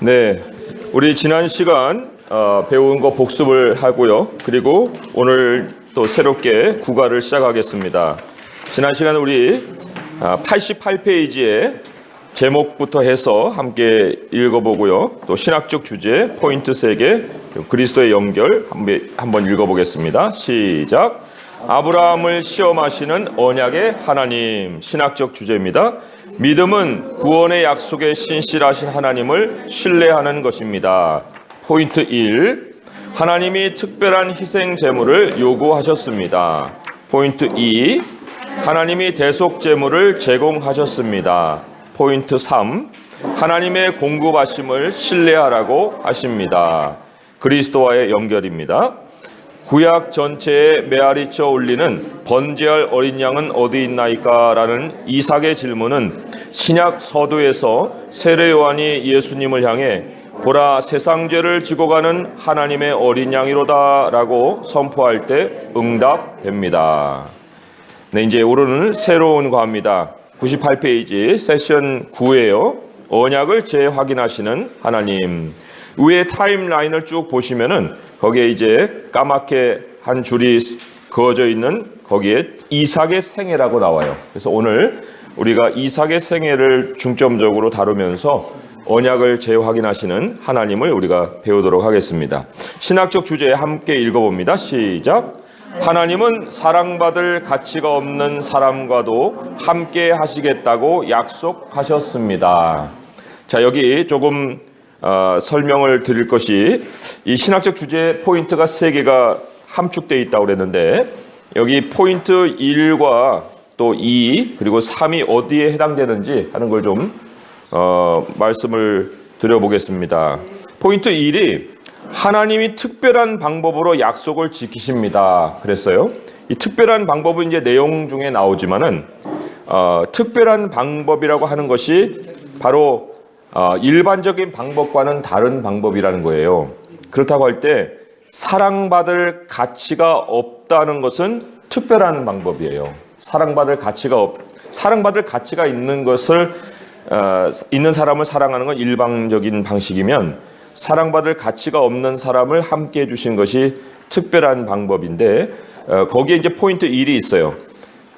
네, 우리 지난 시간 배운 거 복습을 하고요. 그리고 오늘 또 새롭게 국어를 시작하겠습니다. 지난 시간 우리 88페이지에 제목부터 해서 함께 읽어보고요. 또 신학적 주제, 포인트 3개, 그리스도의 연결 한번 읽어보겠습니다. 시작. 아브라함을 시험하시는 언약의 하나님, 신학적 주제입니다. 믿음은 구원의 약속에 신실하신 하나님을 신뢰하는 것입니다. 포인트 1. 하나님이 특별한 희생 제물을 요구하셨습니다. 포인트 2. 하나님이 대속 제물을 제공하셨습니다. 포인트 3. 하나님의 공급하심을 신뢰하라고 하십니다. 그리스도와의 연결입니다. 구약 전체에 메아리쳐 올리는 번제할 어린 양은 어디 있나이까? 라는 이삭의 질문은 신약 서두에서 세례 요한이 예수님을 향해 보라 세상 죄를 지고 가는 하나님의 어린 양이로다 라고 선포할 때 응답됩니다. 네, 이제 오늘은 새로운 과입니다. 98페이지 세션 9예요. 언약을 재확인하시는 하나님. 위에 타임라인을 쭉 보시면은 거기에 이제 까맣게 한 줄이 그어져 있는 거기에 이삭의 생애라고 나와요. 그래서 오늘 우리가 이삭의 생애를 중점적으로 다루면서 언약을 재확인하시는 하나님을 우리가 배우도록 하겠습니다. 신학적 주제에 함께 읽어봅니다. 시작. 하나님은 사랑받을 가치가 없는 사람과도 함께 하시겠다고 약속하셨습니다. 자, 여기 조금 설명을 드릴 것이 이 신학적 주제 포인트가 3개가 함축되어 있다고 그랬는데 여기 포인트 1과 또 2 그리고 3이 어디에 해당되는지 하는 걸 좀 말씀을 드려보겠습니다. 포인트 1이 하나님이 특별한 방법으로 약속을 지키십니다. 그랬어요. 이 특별한 방법은 이제 내용 중에 나오지만은 특별한 방법이라고 하는 것이 바로 일반적인 방법과는 다른 방법이라는 거예요. 그렇다고 할 때 사랑받을 가치가 없다는 것은 특별한 방법이에요. 사랑받을 가치가 있는 것을 있는 사람을 사랑하는 건 일방적인 방식이면 사랑받을 가치가 없는 사람을 함께 해주신 것이 특별한 방법인데 거기에 이제 포인트 1이 있어요.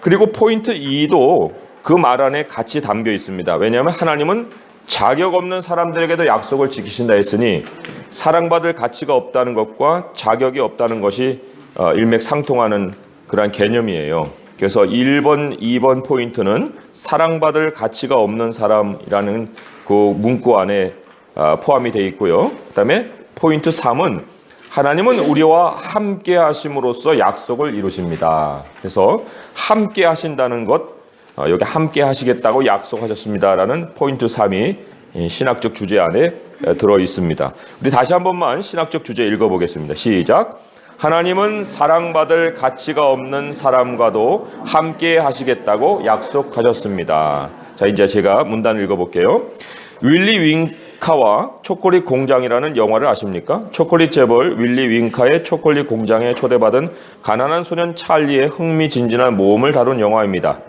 그리고 포인트 2도 그 말 안에 같이 담겨 있습니다. 왜냐하면 하나님은 자격 없는 사람들에게도 약속을 지키신다 했으니 사랑받을 가치가 없다는 것과 자격이 없다는 것이 일맥상통하는 그러한 개념이에요. 그래서 1번, 2번 포인트는 사랑받을 가치가 없는 사람이라는 그 문구 안에 포함이 되어 있고요. 그 다음에 포인트 3은 하나님은 우리와 함께 하심으로써 약속을 이루십니다. 그래서 함께 하신다는 것, 여기 함께 하시겠다고 약속하셨습니다라는 포인트 3이 신학적 주제 안에 들어 있습니다. 우리 다시 한 번만 신학적 주제 읽어보겠습니다. 시작. 하나님은 사랑받을 가치가 없는 사람과도 함께 하시겠다고 약속하셨습니다. 자, 이제 제가 문단을 읽어볼게요. 윌리 윙카와 초콜릿 공장이라는 영화를 아십니까? 초콜릿 재벌 윌리 윙카의 초콜릿 공장에 초대받은 가난한 소년 찰리의 흥미진진한 모험을 다룬 영화입니다.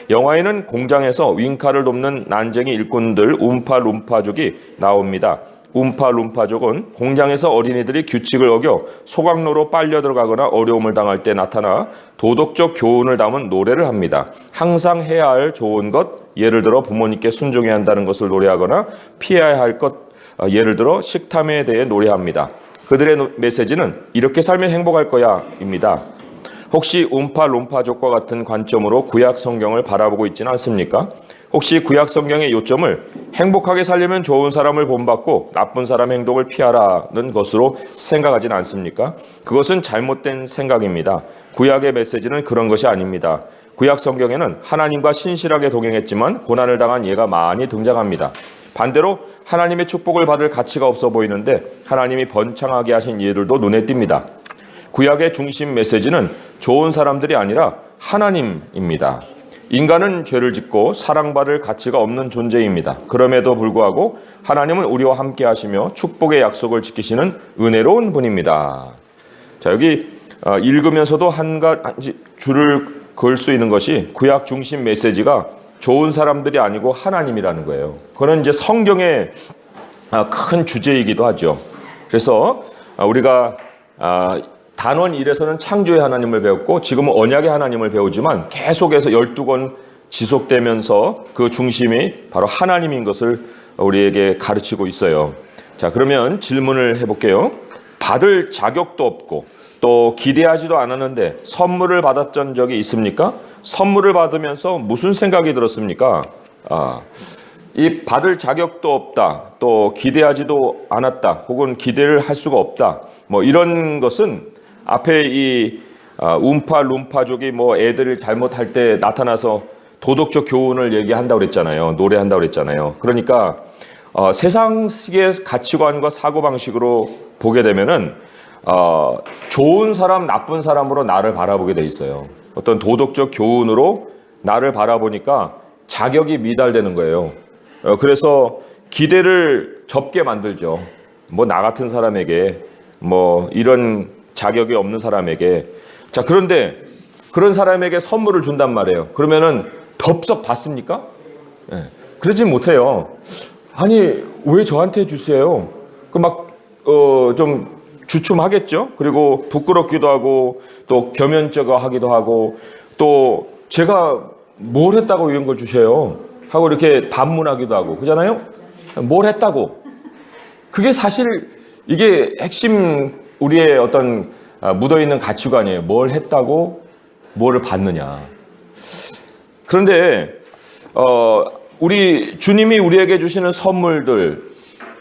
영화에는 공장에서 윙카를 돕는 난쟁이 일꾼들 움파룸파족이 나옵니다. 움파룸파족은 공장에서 어린이들이 규칙을 어겨 소각로로 빨려 들어가거나 어려움을 당할 때 나타나 도덕적 교훈을 담은 노래를 합니다. 항상 해야 할 좋은 것, 예를 들어 부모님께 순종해야 한다는 것을 노래하거나 피해야 할 것, 예를 들어 식탐에 대해 노래합니다. 그들의 메시지는 이렇게 살면 행복할 거야 입니다. 혹시 움파룸파족과 같은 관점으로 구약 성경을 바라보고 있지는 않습니까? 혹시 구약 성경의 요점을 행복하게 살려면 좋은 사람을 본받고 나쁜 사람 행동을 피하라는 것으로 생각하지는 않습니까? 그것은 잘못된 생각입니다. 구약의 메시지는 그런 것이 아닙니다. 구약 성경에는 하나님과 신실하게 동행했지만 고난을 당한 예가 많이 등장합니다. 반대로 하나님의 축복을 받을 가치가 없어 보이는데 하나님이 번창하게 하신 예들도 눈에 띕니다. 구약의 중심 메시지는 좋은 사람들이 아니라 하나님입니다. 인간은 죄를 짓고 사랑받을 가치가 없는 존재입니다. 그럼에도 불구하고 하나님은 우리와 함께 하시며 축복의 약속을 지키시는 은혜로운 분입니다. 자, 여기 읽으면서도 한 가지 줄을 그을 수 있는 것이 구약 중심 메시지가 좋은 사람들이 아니고 하나님이라는 거예요. 그건 이제 성경의 큰 주제이기도 하죠. 그래서 우리가 단원 1에서는 창조의 하나님을 배웠고 지금은 언약의 하나님을 배우지만 계속해서 12권 지속되면서 그 중심이 바로 하나님인 것을 우리에게 가르치고 있어요. 자, 그러면 질문을 해볼게요. 받을 자격도 없고 또 기대하지도 않았는데 선물을 받았던 적이 있습니까? 선물을 받으면서 무슨 생각이 들었습니까? 이 받을 자격도 없다, 또 기대하지도 않았다, 혹은 기대를 할 수가 없다, 뭐 이런 것은 앞에 이 움파 룸파족이 뭐 애들을 잘못할 때 나타나서 도덕적 교훈을 얘기한다고 그랬잖아요. 노래한다고 그랬잖아요. 그러니까 세상식의 가치관과 사고방식으로 보게 되면은 좋은 사람, 나쁜 사람으로 나를 바라보게 돼 있어요. 어떤 도덕적 교훈으로 나를 바라보니까 자격이 미달되는 거예요. 그래서 기대를 접게 만들죠. 뭐 나 같은 사람에게, 뭐 이런 자격이 없는 사람에게. 자, 그런데 그런 사람에게 선물을 준단 말이에요. 그러면은 덥석 받습니까? 네. 그러지 못해요. 아니, 왜 저한테 주세요? 그 막 좀 주춤하겠죠. 그리고 부끄럽기도 하고 또 겸연쩍어하기도 하고 또 제가 뭘 했다고 이런 걸 주세요 하고 이렇게 반문하기도 하고 그러잖아요. 뭘 했다고? 그게 사실 이게 핵심 우리의 어떤 묻어있는 가치관이에요. 뭘 했다고 뭐를 받느냐. 그런데 우리 주님이 우리에게 주시는 선물들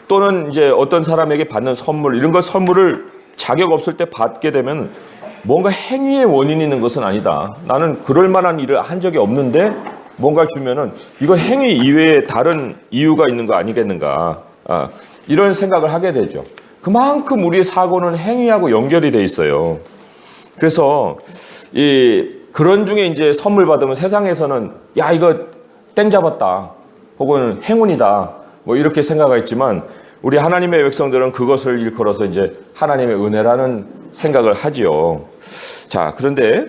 또는 이제 어떤 사람에게 받는 선물, 이런 거 선물을 자격 없을 때 받게 되면 뭔가 행위의 원인이 있는 것은 아니다. 나는 그럴 만한 일을 한 적이 없는데 뭔가 주면은 이거 행위 이외에 다른 이유가 있는 거 아니겠는가. 이런 생각을 하게 되죠. 그만큼 우리의 사고는 행위하고 연결이 돼 있어요. 그래서 그런 중에 이제 선물 받으면 세상에서는 야, 이거 땡 잡았다. 혹은 행운이다. 뭐 이렇게 생각했지만 우리 하나님의 백성들은 그것을 일컬어서 이제 하나님의 은혜라는 생각을 하지요. 자, 그런데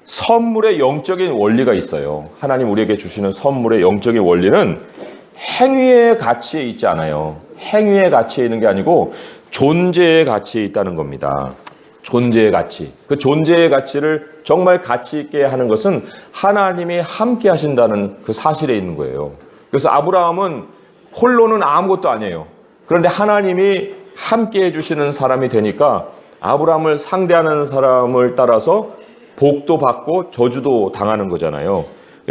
선물의 영적인 원리가 있어요. 하나님 우리에게 주시는 선물의 영적인 원리는 행위의 가치에 있지 않아요. 행위의 가치에 있는 게 아니고 존재의 가치에 있다는 겁니다. 존재의 가치. 그 존재의 가치를 정말 가치 있게 하는 것은 하나님이 함께 하신다는 그 사실에 있는 거예요. 그래서 아브라함은 홀로는 아무것도 아니에요. 그런데 하나님이 함께 해주시는 사람이 되니까 아브라함을 상대하는 사람을 따라서 복도 받고 저주도 당하는 거잖아요.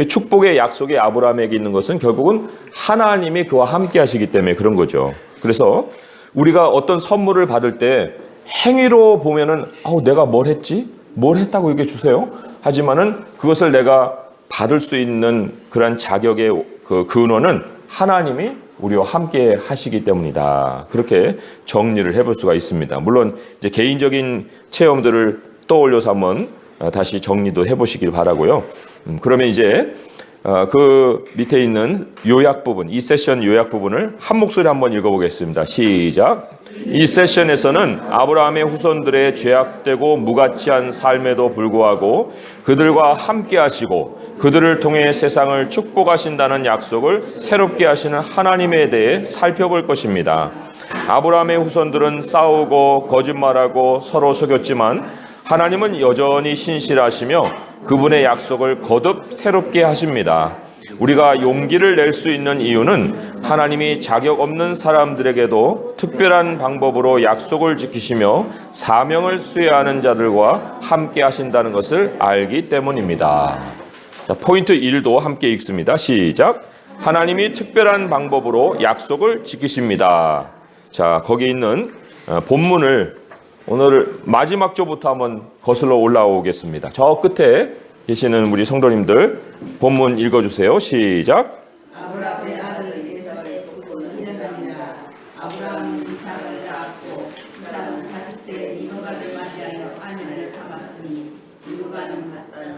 축복의 약속이 아브라함에게 있는 것은 결국은 하나님이 그와 함께 하시기 때문에 그런 거죠. 그래서 우리가 어떤 선물을 받을 때 행위로 보면은 내가 뭘 했지? 뭘 했다고 이렇게 주세요? 하지만은 그것을 내가 받을 수 있는 그런 자격의 그 근원은 하나님이 우리와 함께 하시기 때문이다. 그렇게 정리를 해볼 수가 있습니다. 물론 이제 개인적인 체험들을 떠올려서 한번 다시 정리도 해보시길 바라고요. 그러면 이제 그 밑에 있는 요약 부분, 이 세션 요약 부분을 한 목소리 한번 읽어보겠습니다. 시작. 이 세션에서는 아브라함의 후손들의 죄악되고 무가치한 삶에도 불구하고 그들과 함께 하시고 그들을 통해 세상을 축복하신다는 약속을 새롭게 하시는 하나님에 대해 살펴볼 것입니다. 아브라함의 후손들은 싸우고 거짓말하고 서로 속였지만 하나님은 여전히 신실하시며 그분의 약속을 거듭 새롭게 하십니다. 우리가 용기를 낼 수 있는 이유는 하나님이 자격 없는 사람들에게도 특별한 방법으로 약속을 지키시며 사명을 수행하는 자들과 함께 하신다는 것을 알기 때문입니다. 자, 포인트 1도 함께 읽습니다. 시작. 하나님이 특별한 방법으로 약속을 지키십니다. 자, 거기 있는 본문을 오늘 마지막 조부터 한번 거슬러 올라오겠습니다. 저 끝에 계시는 우리 성도님들 본문 읽어주세요. 시작. 아브라함의 아들 에서의 족보는 이러하니라. 아브라함은 이삭을 낳았고 이삭은 40세에 리브가를 맞이하여 아내를 삼았으니 리브가는 갔던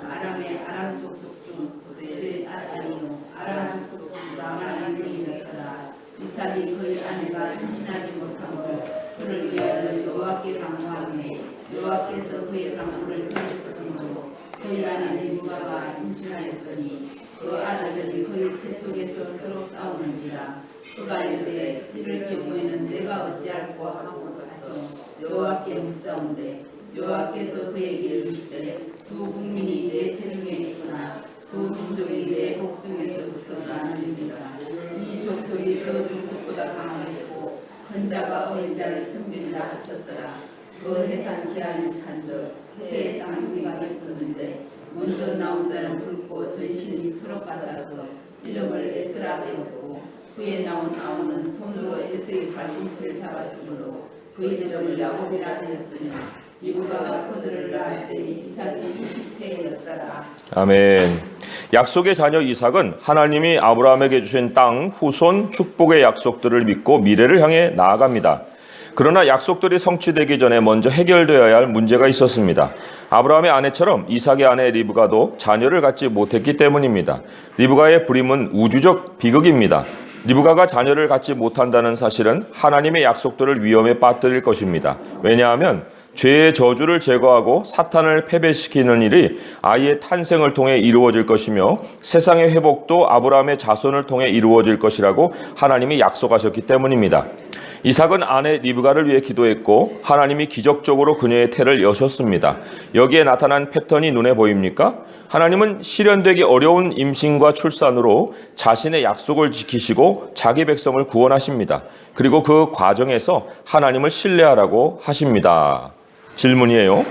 아람 족속 중 그의 아들이요 아람 족속 중 남한 인명이었더라. 이삭이 그의 아내가 임신하지 못하므로 그를 위하여 여호와께 간구하매 여호와께서 그의 간구를 들으셨으므로 그의 아내 리브가가 임신하였더니 그 아들들이 그의 태 속에서 서로 싸우는지라. 그가 이르되 이를 경우에는 내가 어찌할꼬 하고 가서 여호와께 묻자온대. 여호와께서 그에게 이르시되 두 국민이 내 태중에 있구나. 두 민족이 내 복중에서부터 나누리라. 이 족속이 저 족속보다 강하겠고 큰 자가 어린 자를 섬기리라 하셨더라. 그 해산 기한이 찬적 해의 쌍둥이가 있었는데 먼저 나온 자는 붉고 전신이 푸릇받아서 이름을 에스라 되었고 후에 나온 아우는 손으로 에서의 발꿈치를 잡았으므로 그 이름을 야곱이라 되었으며 리브가가 그들을 낳을 때 이삭이 20세였더라. 아멘. 약속의 자녀 이삭은 하나님이 아브라함에게 주신 땅, 후손, 축복의 약속들을 믿고 미래를 향해 나아갑니다. 그러나 약속들이 성취되기 전에 먼저 해결되어야 할 문제가 있었습니다. 아브라함의 아내처럼 이삭의 아내 리브가도 자녀를 갖지 못했기 때문입니다. 리브가의 불임은 우주적 비극입니다. 리브가가 자녀를 갖지 못한다는 사실은 하나님의 약속들을 위험에 빠뜨릴 것입니다. 왜냐하면 죄의 저주를 제거하고 사탄을 패배시키는 일이 아이의 탄생을 통해 이루어질 것이며 세상의 회복도 아브라함의 자손을 통해 이루어질 것이라고 하나님이 약속하셨기 때문입니다. 이삭은 아내 리브가를 위해 기도했고 하나님이 기적적으로 그녀의 태를 여셨습니다. 여기에 나타난 패턴이 눈에 보입니까? 하나님은 실현되기 어려운 임신과 출산으로 자신의 약속을 지키시고 자기 백성을 구원하십니다. 그리고 그 과정에서 하나님을 신뢰하라고 하십니다. 질문이에요.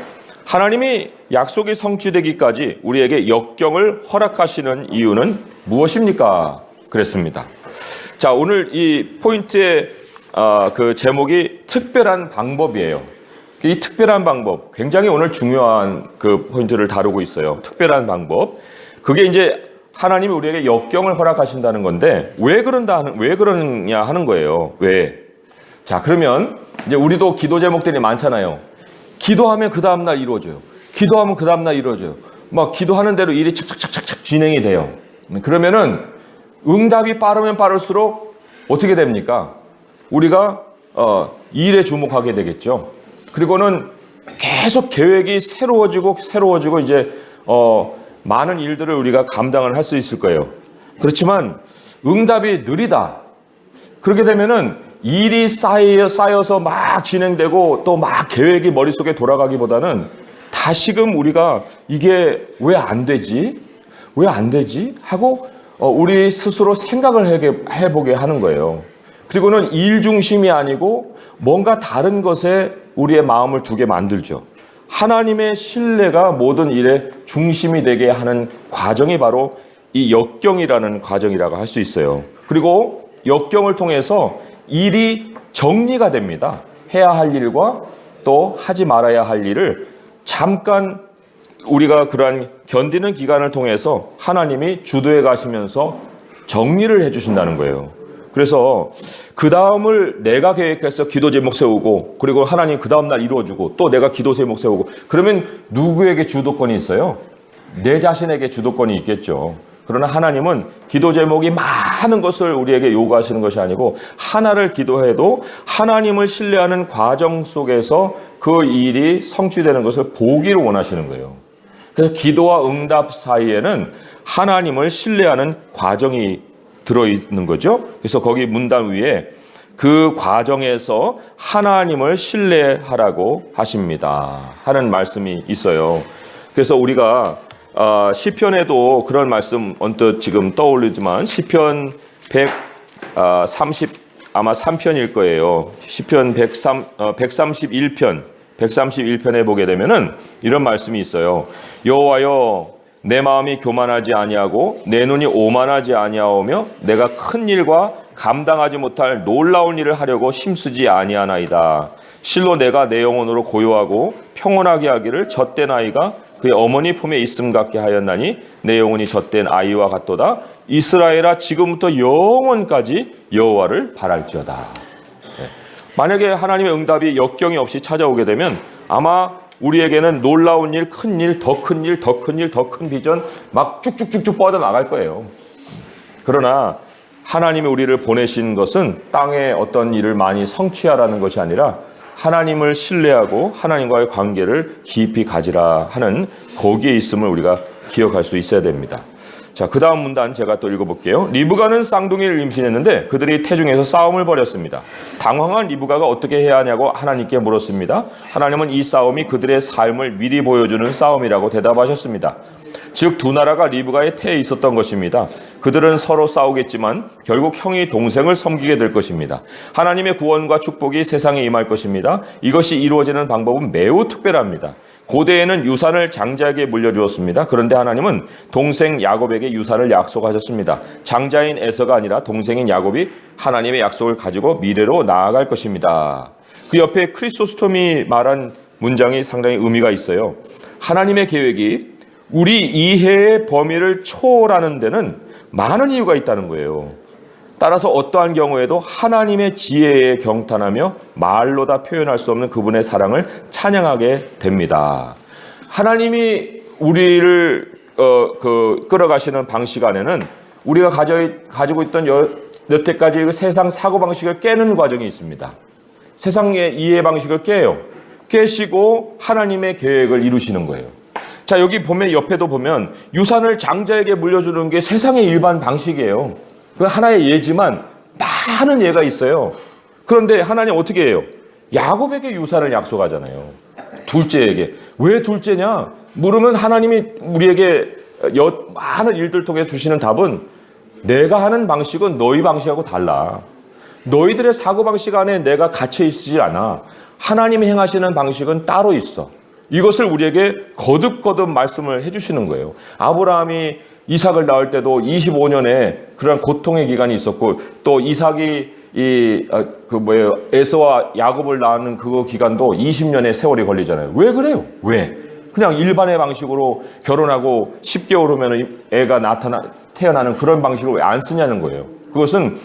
하나님이 약속이 성취되기까지 우리에게 역경을 허락하시는 이유는 무엇입니까? 그랬습니다. 자, 오늘 이 포인트의 그 제목이 특별한 방법이에요. 이 특별한 방법, 굉장히 오늘 중요한 그 포인트를 다루고 있어요. 특별한 방법. 그게 이제 하나님이 우리에게 역경을 허락하신다는 건데 왜 그러냐 하는 거예요. 왜? 자, 그러면 이제 우리도 기도 제목들이 많잖아요. 기도하면 그 다음날 이루어져요. 기도하면 그 다음날 이루어져요. 막 기도하는 대로 일이 착착착착 진행이 돼요. 그러면은 응답이 빠르면 빠를수록 어떻게 됩니까? 우리가 일에 주목하게 되겠죠. 그리고는 계속 계획이 새로워지고 이제 많은 일들을 우리가 감당을 할 수 있을 거예요. 그렇지만 응답이 느리다. 그렇게 되면은 일이 쌓여서 막 진행되고 또 막 계획이 머릿속에 돌아가기보다는 다시금 우리가 이게 왜 안 되지? 왜 안 되지? 하고 우리 스스로 생각을 해보게 하는 거예요. 그리고는 일 중심이 아니고 뭔가 다른 것에 우리의 마음을 두게 만들죠. 하나님의 신뢰가 모든 일의 중심이 되게 하는 과정이 바로 이 역경이라는 과정이라고 할 수 있어요. 그리고 역경을 통해서 일이 정리가 됩니다. 해야 할 일과 또 하지 말아야 할 일을 잠깐 우리가 그러한 견디는 기간을 통해서 하나님이 주도해 가시면서 정리를 해 주신다는 거예요. 그래서 그 다음을 내가 계획해서 기도 제목 세우고 그리고 하나님 그 다음 날 이루어주고 또 내가 기도 제목 세우고 그러면 누구에게 주도권이 있어요? 내 자신에게 주도권이 있겠죠. 그러나 하나님은 기도 제목이 많은 것을 우리에게 요구하시는 것이 아니고 하나를 기도해도 하나님을 신뢰하는 과정 속에서 그 일이 성취되는 것을 보기를 원하시는 거예요. 그래서 기도와 응답 사이에는 하나님을 신뢰하는 과정이 들어있는 거죠. 그래서 거기 문단 위에 그 과정에서 하나님을 신뢰하라고 하십니다 하는 말씀이 있어요. 그래서 우리가 시편에도 그런 말씀 언뜻 지금 떠오르지만 시편 130 아마 3편일 거예요. 시편 131편에 보게 되면은 이런 말씀이 있어요. 여호와여 내 마음이 교만하지 아니하고 내 눈이 오만하지 아니하오며 내가 큰 일과 감당하지 못할 놀라운 일을 하려고 힘쓰지 아니하나이다. 실로 내가 내 영혼으로 고요하고 평온하게 하기를 젖된 아이가 그의 어머니 품에 있음 같게 하였나니 내 영혼이 젖된 아이와 같도다. 이스라엘아 지금부터 영원까지 여호와를 바랄지어다. 만약에 하나님의 응답이 역경이 없이 찾아오게 되면 아마 우리에게는 놀라운 일, 큰 일, 더 큰 일, 더 큰 일, 더 큰 비전 막 쭉쭉쭉쭉 뻗어나갈 거예요. 그러나 하나님이 우리를 보내신 것은 땅에 어떤 일을 많이 성취하라는 것이 아니라 하나님을 신뢰하고 하나님과의 관계를 깊이 가지라 하는 거기에 있음을 우리가 기억할 수 있어야 됩니다. 자, 그 다음 문단 제가 또 읽어볼게요. 리브가는 쌍둥이를 임신했는데 그들이 태중에서 싸움을 벌였습니다. 당황한 리브가가 어떻게 해야 하냐고 하나님께 물었습니다. 하나님은 이 싸움이 그들의 삶을 미리 보여주는 싸움이라고 대답하셨습니다. 즉 두 나라가 리브가의 태에 있었던 것입니다. 그들은 서로 싸우겠지만 결국 형이 동생을 섬기게 될 것입니다. 하나님의 구원과 축복이 세상에 임할 것입니다. 이것이 이루어지는 방법은 매우 특별합니다. 고대에는 유산을 장자에게 물려주었습니다. 그런데 하나님은 동생 야곱에게 유산을 약속하셨습니다. 장자인 에서가 아니라 동생인 야곱이 하나님의 약속을 가지고 미래로 나아갈 것입니다. 그 옆에 크리소스톰이 말한 문장이 상당히 의미가 있어요. 하나님의 계획이 우리 이해의 범위를 초월하는 데는 많은 이유가 있다는 거예요. 따라서 어떠한 경우에도 하나님의 지혜에 경탄하며 말로 다 표현할 수 없는 그분의 사랑을 찬양하게 됩니다. 하나님이 우리를 끌어가시는 방식 안에는 우리가 가지고 있던 여태까지 그 세상 사고방식을 깨는 과정이 있습니다. 세상의 이해 방식을 깨시고 하나님의 계획을 이루시는 거예요. 자, 여기 보면 옆에도 보면 유산을 장자에게 물려주는 게 세상의 일반 방식이에요. 그 하나의 예지만 많은 예가 있어요. 그런데 하나님 어떻게 해요? 야곱에게 유산을 약속하잖아요. 둘째에게. 왜 둘째냐? 물으면 하나님이 우리에게 많은 일들 통해 주시는 답은 내가 하는 방식은 너희 방식하고 달라. 너희들의 사고방식 안에 내가 갇혀 있지 않아. 하나님이 행하시는 방식은 따로 있어. 이것을 우리에게 거듭거듭 말씀을 해주시는 거예요. 아브라함이 이삭을 낳을 때도 25년의 그런 고통의 기간이 있었고, 또 이삭이 에서와 야곱을 낳는 그 기간도 20년의 세월이 걸리잖아요. 왜 그래요? 왜? 그냥 일반의 방식으로 결혼하고 10개월 후면 애가 태어나는 그런 방식을 왜 안 쓰냐는 거예요. 그것은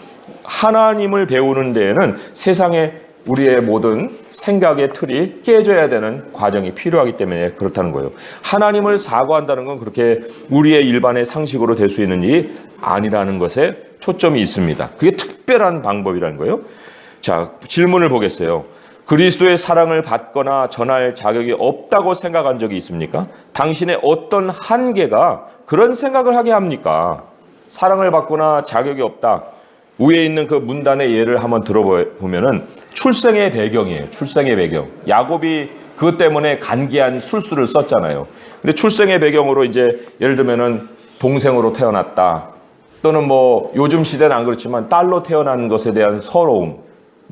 하나님을 배우는 데에는 세상의 우리의 모든 생각의 틀이 깨져야 되는 과정이 필요하기 때문에 그렇다는 거예요. 하나님을 사과한다는 건 그렇게 우리의 일반의 상식으로 될 수 있는 일이 아니라는 것에 초점이 있습니다. 그게 특별한 방법이라는 거예요. 자, 질문을 보겠어요. 그리스도의 사랑을 받거나 전할 자격이 없다고 생각한 적이 있습니까? 당신의 어떤 한계가 그런 생각을 하게 합니까? 사랑을 받거나 자격이 없다. 위에 있는 그 문단의 예를 한번 들어보면은 출생의 배경이에요. 출생의 배경. 야곱이 그것 때문에 간계한 술수를 썼잖아요. 근데 출생의 배경으로 이제 예를 들면은 동생으로 태어났다. 또는 뭐 요즘 시대는 안 그렇지만 딸로 태어난 것에 대한 서러움.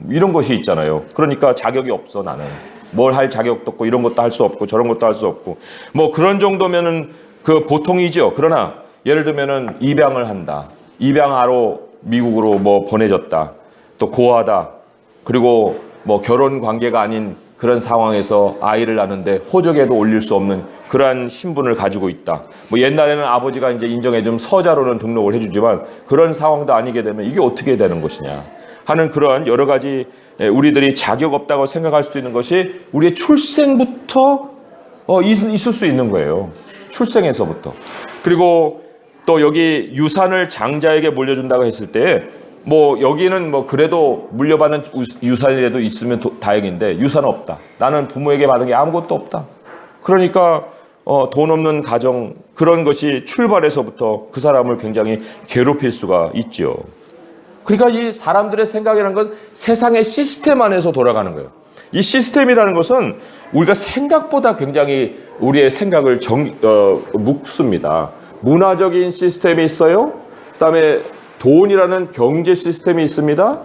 이런 것이 있잖아요. 그러니까 자격이 없어 나는. 뭘 할 자격도 없고 이런 것도 할 수 없고 저런 것도 할 수 없고. 뭐 그런 정도면은 그 보통이죠. 그러나 예를 들면은 입양을 한다. 입양하러 미국으로 뭐 보내졌다. 또 고아다. 그리고 뭐 결혼 관계가 아닌 그런 상황에서 아이를 낳는데 호적에도 올릴 수 없는 그러한 신분을 가지고 있다. 뭐 옛날에는 아버지가 이제 인정해주면 서자로는 등록을 해주지만 그런 상황도 아니게 되면 이게 어떻게 되는 것이냐 하는 그러한 여러 가지 우리들이 자격 없다고 생각할 수 있는 것이 우리의 출생부터 있을 수 있는 거예요. 출생에서부터. 그리고 또 여기 유산을 장자에게 물려준다고 했을 때 뭐 여기는 뭐 그래도 물려받는 유산이라도 있으면 다행인데 유산은 없다. 나는 부모에게 받은 게 아무것도 없다. 그러니까 돈 없는 가정 그런 것이 출발에서부터 그 사람을 굉장히 괴롭힐 수가 있죠. 그러니까 이 사람들의 생각이라는 건 세상의 시스템 안에서 돌아가는 거예요. 이 시스템이라는 것은 우리가 생각보다 굉장히 우리의 생각을 묶습니다. 문화적인 시스템이 있어요. 그다음에 돈이라는 경제 시스템이 있습니다.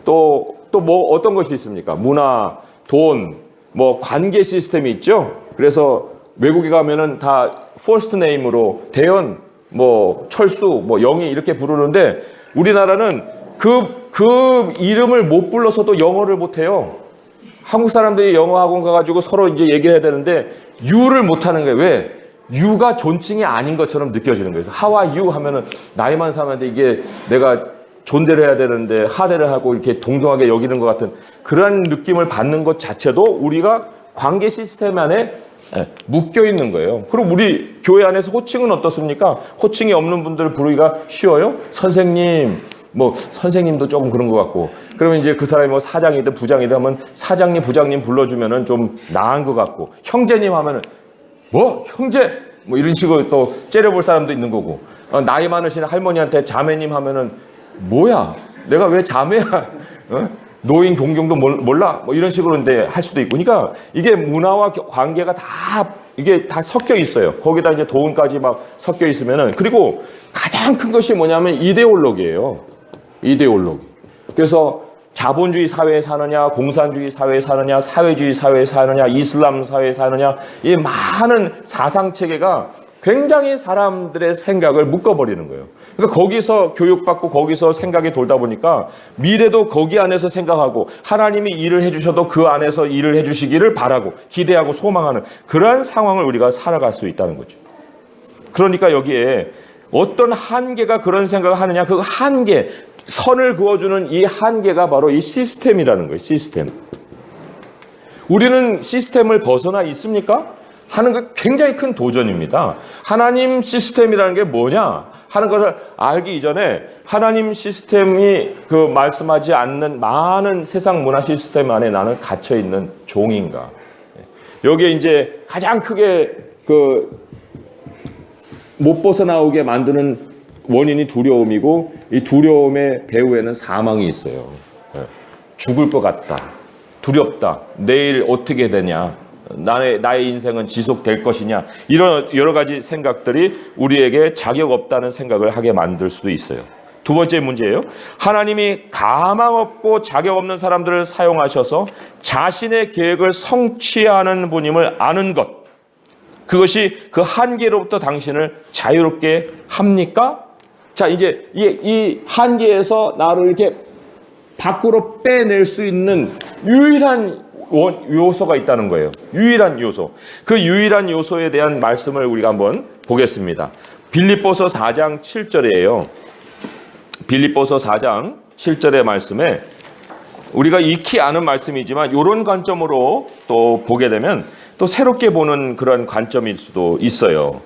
또 뭐 어떤 것이 있습니까? 문화, 돈, 뭐 관계 시스템이 있죠. 그래서 외국에 가면은 다 first name으로 대현, 뭐 철수, 뭐 영희 이렇게 부르는데 우리나라는 그 이름을 못 불러서도 영어를 못 해요. 한국 사람들이 영어 학원 가가지고 서로 이제 얘기를 해야 되는데 U를 못 하는 거예요. 왜? U가 존칭이 아닌 것처럼 느껴지는 거예요. How are you 하면은 나이만 사람한테 이게 내가 존대를 해야 되는데 하대를 하고 이렇게 동등하게 여기는 것 같은 그런 느낌을 받는 것 자체도 우리가 관계 시스템 안에 묶여 있는 거예요. 그리고 우리 교회 안에서 호칭은 어떻습니까? 호칭이 없는 분들 부르기가 쉬워요? 선생님, 뭐 선생님도 조금 그런 것 같고 그러면 이제 그 사람이 뭐 사장이든 부장이든 하면 사장님, 부장님 불러주면은 좀 나은 것 같고 형제님 하면은 뭐 형제 뭐 이런 식으로 또 째려볼 사람도 있는 거고 나이 많으신 할머니한테 자매님 하면은 뭐야? 내가 왜 자매야? 노인 존경도 몰라? 뭐 이런 식으로 이제 할 수도 있고. 그러니까 이게 문화와 관계가 다 이게 다 섞여 있어요. 거기다 이제 돈까지 막 섞여 있으면은. 그리고 가장 큰 것이 뭐냐면 이데올로기예요. 이데올로기. 그래서 자본주의 사회에 사느냐, 공산주의 사회에 사느냐, 사회주의 사회에 사느냐, 이슬람 사회에 사느냐, 이 많은 사상 체계가 굉장히 사람들의 생각을 묶어버리는 거예요. 그러니까 거기서 교육받고 거기서 생각이 돌다 보니까 미래도 거기 안에서 생각하고 하나님이 일을 해주셔도 그 안에서 일을 해주시기를 바라고 기대하고 소망하는 그러한 상황을 우리가 살아갈 수 있다는 거죠. 그러니까 여기에 어떤 한계가 그런 생각을 하느냐, 그 한계, 선을 그어주는 이 한계가 바로 이 시스템이라는 거예요. 시스템. 우리는 시스템을 벗어나 있습니까? 하는 게 굉장히 큰 도전입니다. 하나님 시스템이라는 게 뭐냐 하는 것을 알기 이전에 하나님 시스템이 그 말씀하지 않는 많은 세상 문화 시스템 안에 나는 갇혀 있는 종인가. 여기에 이제 가장 크게 그 못 벗어나오게 만드는 원인이 두려움이고, 이 두려움의 배후에는 사망이 있어요. 죽을 것 같다. 두렵다. 내일 어떻게 되냐. 나의 인생은 지속될 것이냐. 이런 여러 가지 생각들이 우리에게 자격 없다는 생각을 하게 만들 수도 있어요. 두 번째 문제예요. 하나님이 가망 없고 자격 없는 사람들을 사용하셔서 자신의 계획을 성취하는 분임을 아는 것. 그것이 그 한계로부터 당신을 자유롭게 합니까? 자, 이제 이 한계에서 나를 이렇게 밖으로 빼낼 수 있는 유일한 요소가 있다는 거예요. 유일한 요소. 그 유일한 요소에 대한 말씀을 우리가 한번 보겠습니다. 빌립보서 4장 7절이에요. 빌립보서 4장 7절의 말씀에 우리가 익히 아는 말씀이지만 이런 관점으로 또 보게 되면 또 새롭게 보는 그런 관점일 수도 있어요.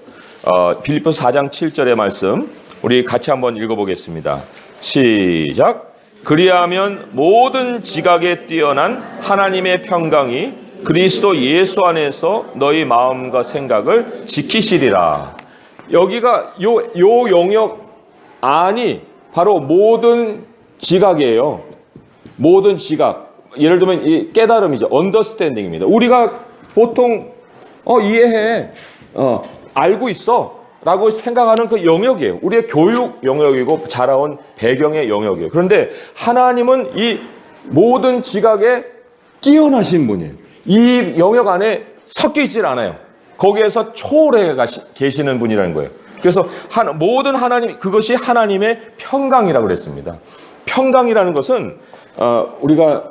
빌립보서 4장 7절의 말씀 우리 같이 한번 읽어보겠습니다. 시작. 그리하면 모든 지각에 뛰어난 하나님의 평강이 그리스도 예수 안에서 너희 마음과 생각을 지키시리라. 여기가 요 영역 안이 바로 모든 지각이에요. 모든 지각. 예를 들면 이 깨달음이죠. 언더스탠딩입니다. 우리가 보통 이해해, 알고 있어 라고 생각하는 그 영역이에요. 우리의 교육 영역이고 자라온 배경의 영역이에요. 그런데 하나님은 이 모든 지각에 뛰어나신 분이에요. 이 영역 안에 섞여 있질 않아요. 거기에서 초월해 계시는 분이라는 거예요. 그래서 모든 하나님, 그것이 하나님의 평강이라고 그랬습니다. 평강이라는 것은 우리가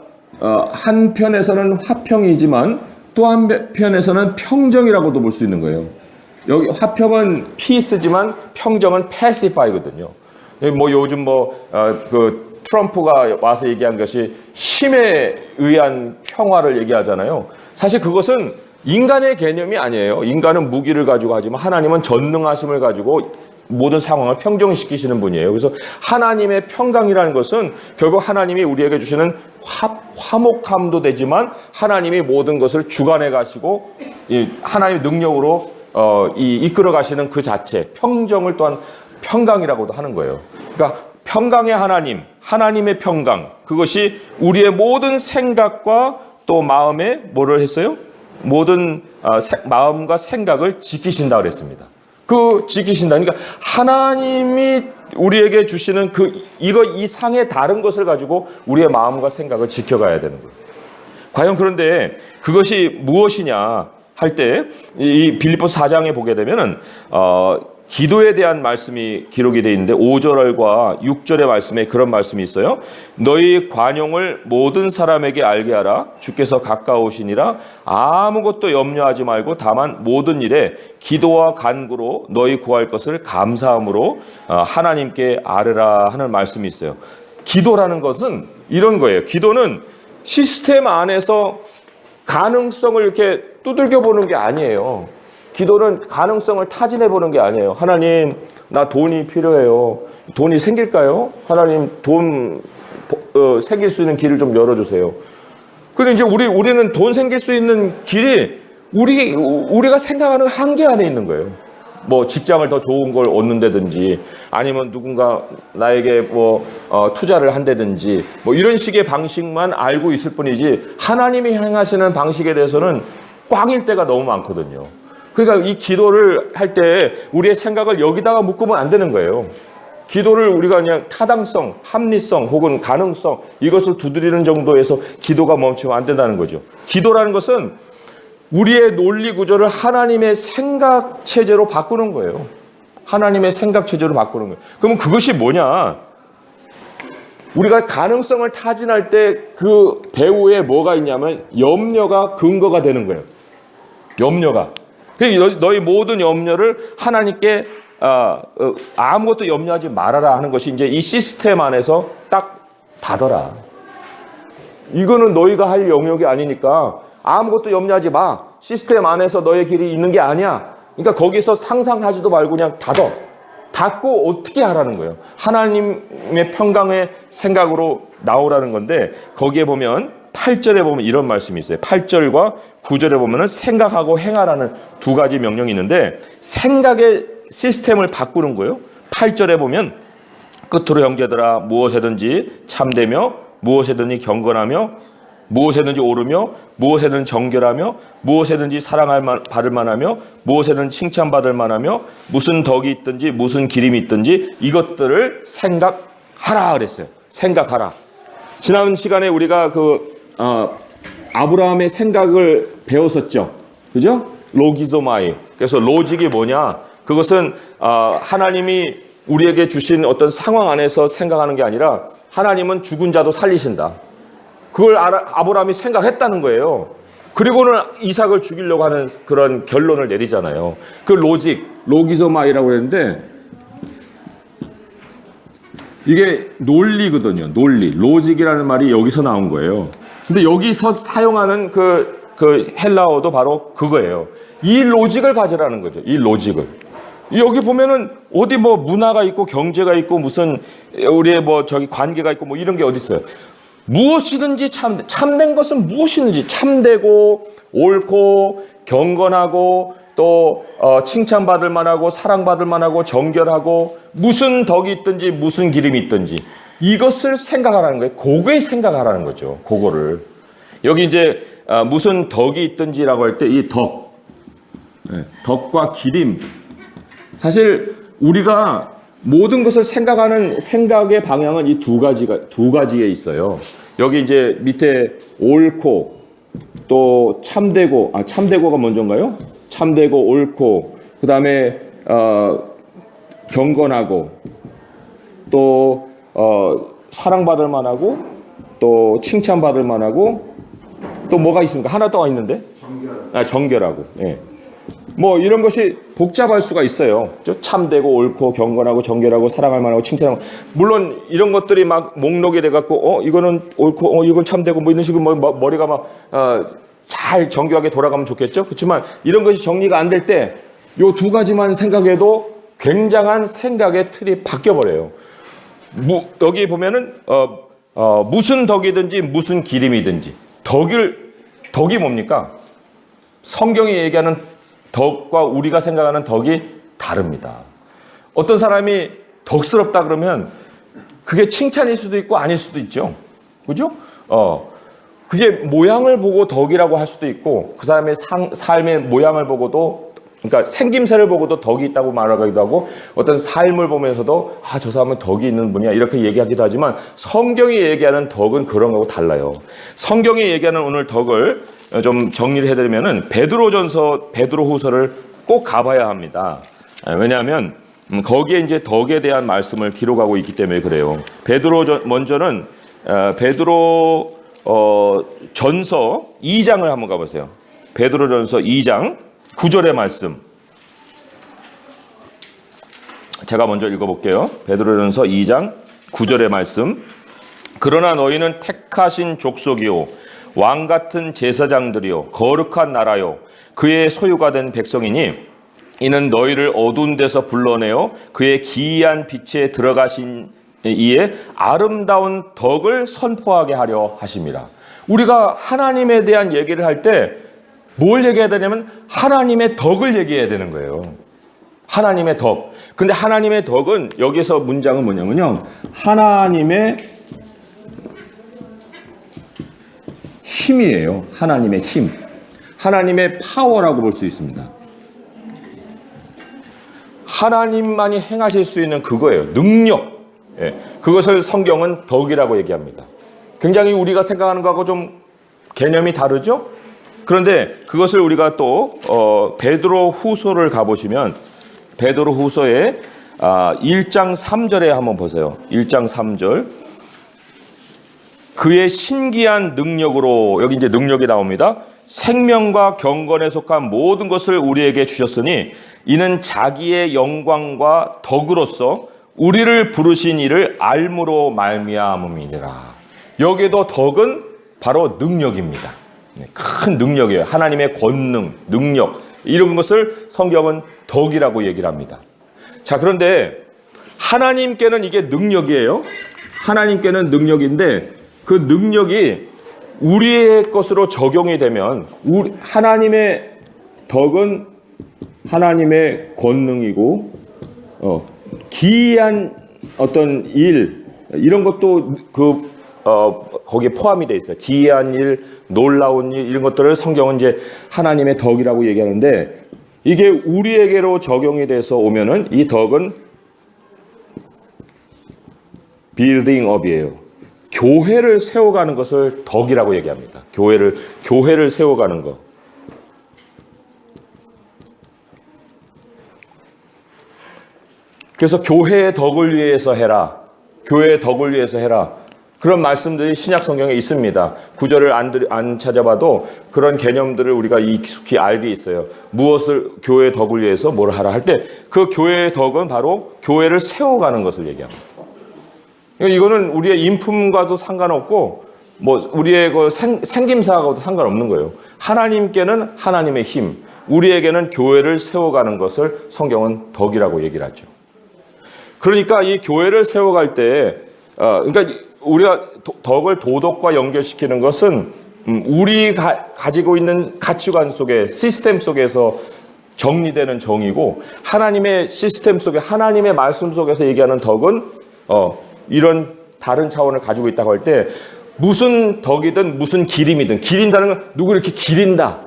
한편에서는 화평이지만 또 한편에서는 평정이라고도 볼 수 있는 거예요. 여기 화평은 peace지만 평정은 pacify거든요. 뭐 요즘 그 트럼프가 와서 얘기한 것이 힘에 의한 평화를 얘기하잖아요. 사실 그것은 인간의 개념이 아니에요. 인간은 무기를 가지고 하지만 하나님은 전능하심을 가지고 모든 상황을 평정시키시는 분이에요. 그래서 하나님의 평강이라는 것은 결국 하나님이 우리에게 주시는 화목함도 되지만 하나님이 모든 것을 주관해 가시고 하나님의 능력으로 이끌어 가시는 그 자체, 평정을 또한 평강이라고도 하는 거예요. 그러니까 평강의 하나님, 하나님의 평강, 그것이 우리의 모든 생각과 또 마음에 뭐를 했어요? 모든 마음과 생각을 지키신다 그랬습니다. 그 지키신다. 그러니까 하나님이 우리에게 주시는 이 상의 다른 것을 가지고 우리의 마음과 생각을 지켜가야 되는 거예요. 과연 그런데 그것이 무엇이냐 할 때 이 빌립보서 4장에 보게 되면은 기도에 대한 말씀이 기록이 되어 있는데 5절과 6절의 말씀에 그런 말씀이 있어요. 너희 관용을 모든 사람에게 알게 하라. 주께서 가까우시니라. 아무것도 염려하지 말고 다만 모든 일에 기도와 간구로 너희 구할 것을 감사함으로 하나님께 아뢰라 하는 말씀이 있어요. 기도라는 것은 이런 거예요. 기도는 시스템 안에서 가능성을 이렇게 두들겨 보는 게 아니에요. 기도는 가능성을 타진해 보는 게 아니에요. 하나님, 나 돈이 필요해요. 돈이 생길까요? 하나님, 돈 생길 수 있는 길을 좀 열어주세요. 근데 이제 우리는 돈 생길 수 있는 길이 우리가 생각하는 한계 안에 있는 거예요. 뭐 직장을 더 좋은 걸 얻는다든지 아니면 누군가 나에게 뭐 투자를 한다든지 뭐 이런 식의 방식만 알고 있을 뿐이지 하나님이 행하시는 방식에 대해서는 꽝일 때가 너무 많거든요. 그러니까 이 기도를 할 때 우리의 생각을 여기다가 묶으면 안 되는 거예요. 기도를 우리가 그냥 타당성, 합리성 혹은 가능성 이것을 두드리는 정도에서 기도가 멈추면 안 된다는 거죠. 기도라는 것은 우리의 논리 구조를 하나님의 생각 체제로 바꾸는 거예요. 하나님의 생각 체제로 바꾸는 거예요. 그러면 그것이 뭐냐? 우리가 가능성을 타진할 때 그 배후에 뭐가 있냐면 염려가 근거가 되는 거예요. 염려가. 너희 모든 염려를 하나님께 아무것도 염려하지 말아라 하는 것이 이제 이 시스템 안에서 딱 받아라. 이거는 너희가 할 영역이 아니니까 아무것도 염려하지 마. 시스템 안에서 너의 길이 있는 게 아니야. 그러니까 거기서 상상하지도 말고 그냥 닫고 어떻게 하라는 거예요. 하나님의 평강의 생각으로 나오라는 건데 거기에 보면 8절에 보면 이런 말씀이 있어요. 8절과 9절에 보면은 생각하고 행하라는 두 가지 명령이 있는데 생각의 시스템을 바꾸는 거예요. 8절에 보면 끝으로 형제들아 무엇이든지 참되며 무엇이든지 경건하며 무엇이든지 오르며 무엇이든지 정결하며 무엇이든지 받을 만하며 무엇이든지 칭찬받을 만하며 무슨 덕이 있든지 무슨 기림이 있든지 이것들을 생각하라 그랬어요. 생각하라. 지난 시간에 우리가 아브라함의 생각을 배웠었죠. 그죠? 로기조마이. 그래서 로직이 뭐냐? 그것은 하나님이 우리에게 주신 어떤 상황 안에서 생각하는 게 아니라 하나님은 죽은 자도 살리신다. 그걸 아브라함이 생각했다는 거예요. 그리고는 이삭을 죽이려고 하는 그런 결론을 내리잖아요. 그 로기조마이라고 했는데 이게 논리거든요. 논리. 로직이라는 말이 여기서 나온 거예요. 근데 여기서 사용하는 그 헬라어도 바로 그거예요. 이 로직을 가지라는 거죠. 이 로직을. 여기 보면은 어디 뭐 문화가 있고 경제가 있고 무슨 우리의 뭐 관계가 있고 뭐 이런 게 어디 있어요. 무엇이든지 참된 것은 무엇이든지 참되고 옳고 경건하고 또 칭찬받을 만하고 사랑받을 만하고 정결하고 무슨 덕이 있든지 무슨 기름이 있든지 이것을 생각하라는 거예요. 그거에 생각하라는 거죠. 그거를. 여기 이제 무슨 덕이 있든지라고 할 때 이 덕과 기림. 사실 우리가 모든 것을 생각하는 생각의 방향은 이 두 가지에 있어요. 여기 이제 밑에 옳고 또 참되고가 먼저인가요? 참되고 옳고 그다음에 경건하고 또 사랑받을 만하고 또 칭찬받을 만하고 또 뭐가 있습니까? 하나 더 있는데 정결하고. 예. 뭐 이런 것이 복잡할 수가 있어요. 참되고 옳고 경건하고 정결하고 사랑할 만하고 칭찬하고 물론 이런 것들이 막 목록이 돼갖고 이거는 옳고 이건 참되고 뭐 이런 식으로 머리가 막 잘 정교하게 돌아가면 좋겠죠. 그렇지만 이런 것이 정리가 안 될 때 요 두 가지만 생각해도 굉장한 생각의 틀이 바뀌어 버려요. 여기 보면은 무슨 덕이든지 무슨 기림이든지 덕이 뭡니까? 성경이 얘기하는 덕과 우리가 생각하는 덕이 다릅니다. 어떤 사람이 덕스럽다 그러면 그게 칭찬일 수도 있고 아닐 수도 있죠. 그죠? 그게 모양을 보고 덕이라고 할 수도 있고 그 사람의 삶의 모양을 보고도 그러니까 생김새를 보고도 덕이 있다고 말하기도 하고 어떤 삶을 보면서도 저 사람은 덕이 있는 분이야 이렇게 얘기하기도 하지만 성경이 얘기하는 덕은 그런 거하고 달라요. 성경이 얘기하는 오늘 덕을 좀 정리를 해드리면은 베드로후서를 꼭 가봐야 합니다. 왜냐하면 거기에 이제 덕에 대한 말씀을 기록하고 있기 때문에 그래요. 먼저는 베드로 전서 2장을 한번 가보세요. 베드로전서 2장 9절의 말씀. 제가 먼저 읽어볼게요. 베드로전서 2장 9절의 말씀. 그러나 너희는 택하신 족속이요 왕 같은 제사장들이요 거룩한 나라요 그의 소유가 된 백성이니 이는 너희를 어두운 데서 불러내어 그의 기이한 빛에 들어가신 이에 아름다운 덕을 선포하게 하려 하심이라. 우리가 하나님에 대한 얘기를 할 때 뭘 얘기해야 되냐면 하나님의 덕을 얘기해야 되는 거예요. 하나님의 덕. 근데 하나님의 덕은 여기서 문장은 뭐냐면요. 하나님의 힘이에요. 하나님의 힘. 하나님의 파워라고 볼 수 있습니다. 하나님만이 행하실 수 있는 그거예요. 능력. 예. 그것을 성경은 덕이라고 얘기합니다. 굉장히 우리가 생각하는 거하고 좀 개념이 다르죠? 그런데 그것을 우리가 또 베드로 후서를 가보시면 베드로 후서의 1장 3절에 한번 보세요. 1장 3절. 그의 신기한 능력으로, 여기 이제 능력이 나옵니다. 생명과 경건에 속한 모든 것을 우리에게 주셨으니 이는 자기의 영광과 덕으로서 우리를 부르신 이를 알므로 말미암음이니라. 여기에도 덕은 바로 능력입니다. 큰 능력이에요. 하나님의 권능, 능력, 이런 것을 성경은 덕이라고 얘기를 합니다. 자, 그런데 하나님께는 이게 능력이에요. 하나님께는 능력인데 그 능력이 우리의 것으로 적용이 되면 하나님의 덕은 하나님의 권능이고 기이한 어떤 일 이런 것도 거기에 포함이 돼 있어요. 기이한 일, 놀라운 일 이런 것들을 성경은 이제 하나님의 덕이라고 얘기하는데 이게 우리에게로 적용이 돼서 오면은 이 덕은 building up이에요. 교회를 세워가는 것을 덕이라고 얘기합니다. 교회를 세워가는 것. 그래서 교회의 덕을 위해서 해라. 교회의 덕을 위해서 해라. 그런 말씀들이 신약 성경에 있습니다. 구절을 안 찾아봐도 그런 개념들을 우리가 익숙히 알게 있어요. 무엇을 교회의 덕을 위해서 뭘 하라 할 때 그 교회의 덕은 바로 교회를 세워가는 것을 얘기합니다. 이거는 우리의 인품과도 상관없고 뭐 우리의 그 생김새하고도 상관없는 거예요. 하나님께는 하나님의 힘, 우리에게는 교회를 세워가는 것을 성경은 덕이라고 얘기를 하죠. 그러니까 이 교회를 세워갈 때, 그러니까 우리가 덕을 도덕과 연결시키는 것은 우리가 가지고 있는 가치관 속에 시스템 속에서 정리되는 정의고 하나님의 시스템 속에 하나님의 말씀 속에서 얘기하는 덕은 이런 다른 차원을 가지고 있다고 할 때 무슨 덕이든 무슨 기림이든 기린다는 건 누구 이렇게 기린다.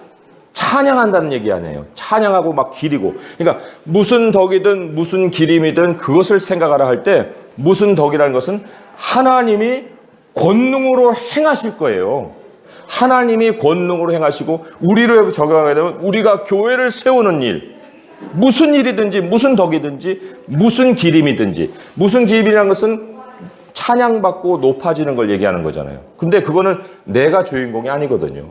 찬양한다는 얘기 아니에요. 찬양하고 막 기리고. 그러니까 무슨 덕이든 무슨 기림이든 그것을 생각하라 할 때 무슨 덕이라는 것은 하나님이 권능으로 행하실 거예요. 하나님이 권능으로 행하시고 우리를 적용하게 되면 우리가 교회를 세우는 일, 무슨 일이든지 무슨 덕이든지 무슨 기림이든지 무슨 기림이라는 것은 찬양받고 높아지는 걸 얘기하는 거잖아요. 근데 그거는 내가 주인공이 아니거든요.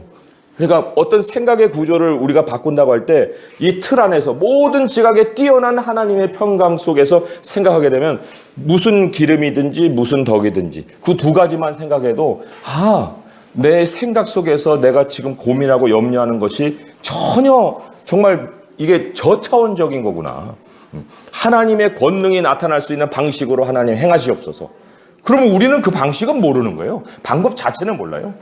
그러니까 어떤 생각의 구조를 우리가 바꾼다고 할 때 이 틀 안에서 모든 지각에 뛰어난 하나님의 평강 속에서 생각하게 되면 무슨 기름이든지 무슨 덕이든지 그 두 가지만 생각해도 내 생각 속에서 내가 지금 고민하고 염려하는 것이 전혀 정말 이게 저차원적인 거구나. 하나님의 권능이 나타날 수 있는 방식으로 하나님 행하시옵소서. 그러면 우리는 그 방식은 모르는 거예요. 방법 자체는 몰라요.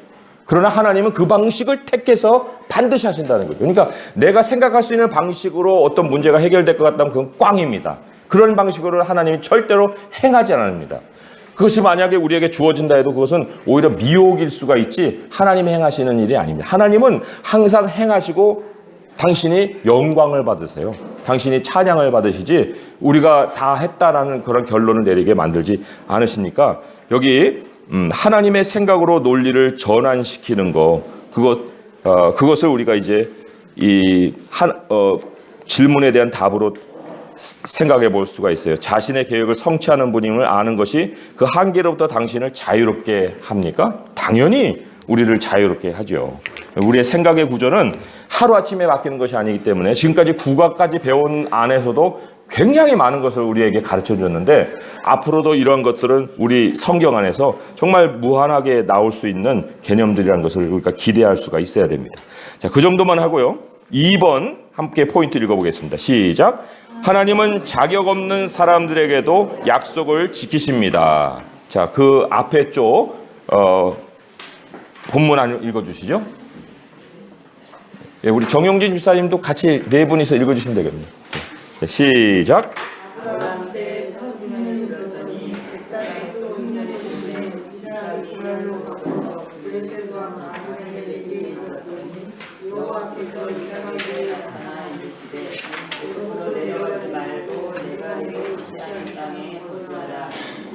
그러나 하나님은 그 방식을 택해서 반드시 하신다는 거죠. 그러니까 내가 생각할 수 있는 방식으로 어떤 문제가 해결될 것 같다면 그건 꽝입니다. 그런 방식으로 하나님이 절대로 행하지 않습니다. 그것이 만약에 우리에게 주어진다 해도 그것은 오히려 미혹일 수가 있지 하나님이 행하시는 일이 아닙니다. 하나님은 항상 행하시고 당신이 영광을 받으세요. 당신이 찬양을 받으시지 우리가 다 했다라는 그런 결론을 내리게 만들지 않으시니까 여기 하나님의 생각으로 논리를 전환시키는 거 그것을 우리가 이제 질문에 대한 답으로 생각해 볼 수가 있어요. 자신의 계획을 성취하는 분임을 아는 것이 그 한계로부터 당신을 자유롭게 합니까? 당연히 우리를 자유롭게 하죠. 우리의 생각의 구조는 하루아침에 바뀌는 것이 아니기 때문에 지금까지 국어까지 배운 안에서도 굉장히 많은 것을 우리에게 가르쳐 줬는데 앞으로도 이러한 것들은 우리 성경 안에서 정말 무한하게 나올 수 있는 개념들이라는 것을 우리가 기대할 수가 있어야 됩니다. 자, 그 정도만 하고요. 2번 함께 포인트 읽어보겠습니다. 시작. 하나님은 자격 없는 사람들에게도 약속을 지키십니다. 자, 그 앞에 쪽 본문 안 읽어주시죠? 예, 우리 정용진 집사님도 같이 네 분이서 읽어주시면 되겠네요. 시작. 아브라함 때 천지문을 들었더니 그 땅에 또 6년이 되는데 이삭이 고난로 가서 블레셋 왕 아비멜렉에게 이르렀더니 여호와께서 이삭에게 나타나 이르시되 너로 내려가지 말고 내가 내게 지시하는 땅에 거주하라.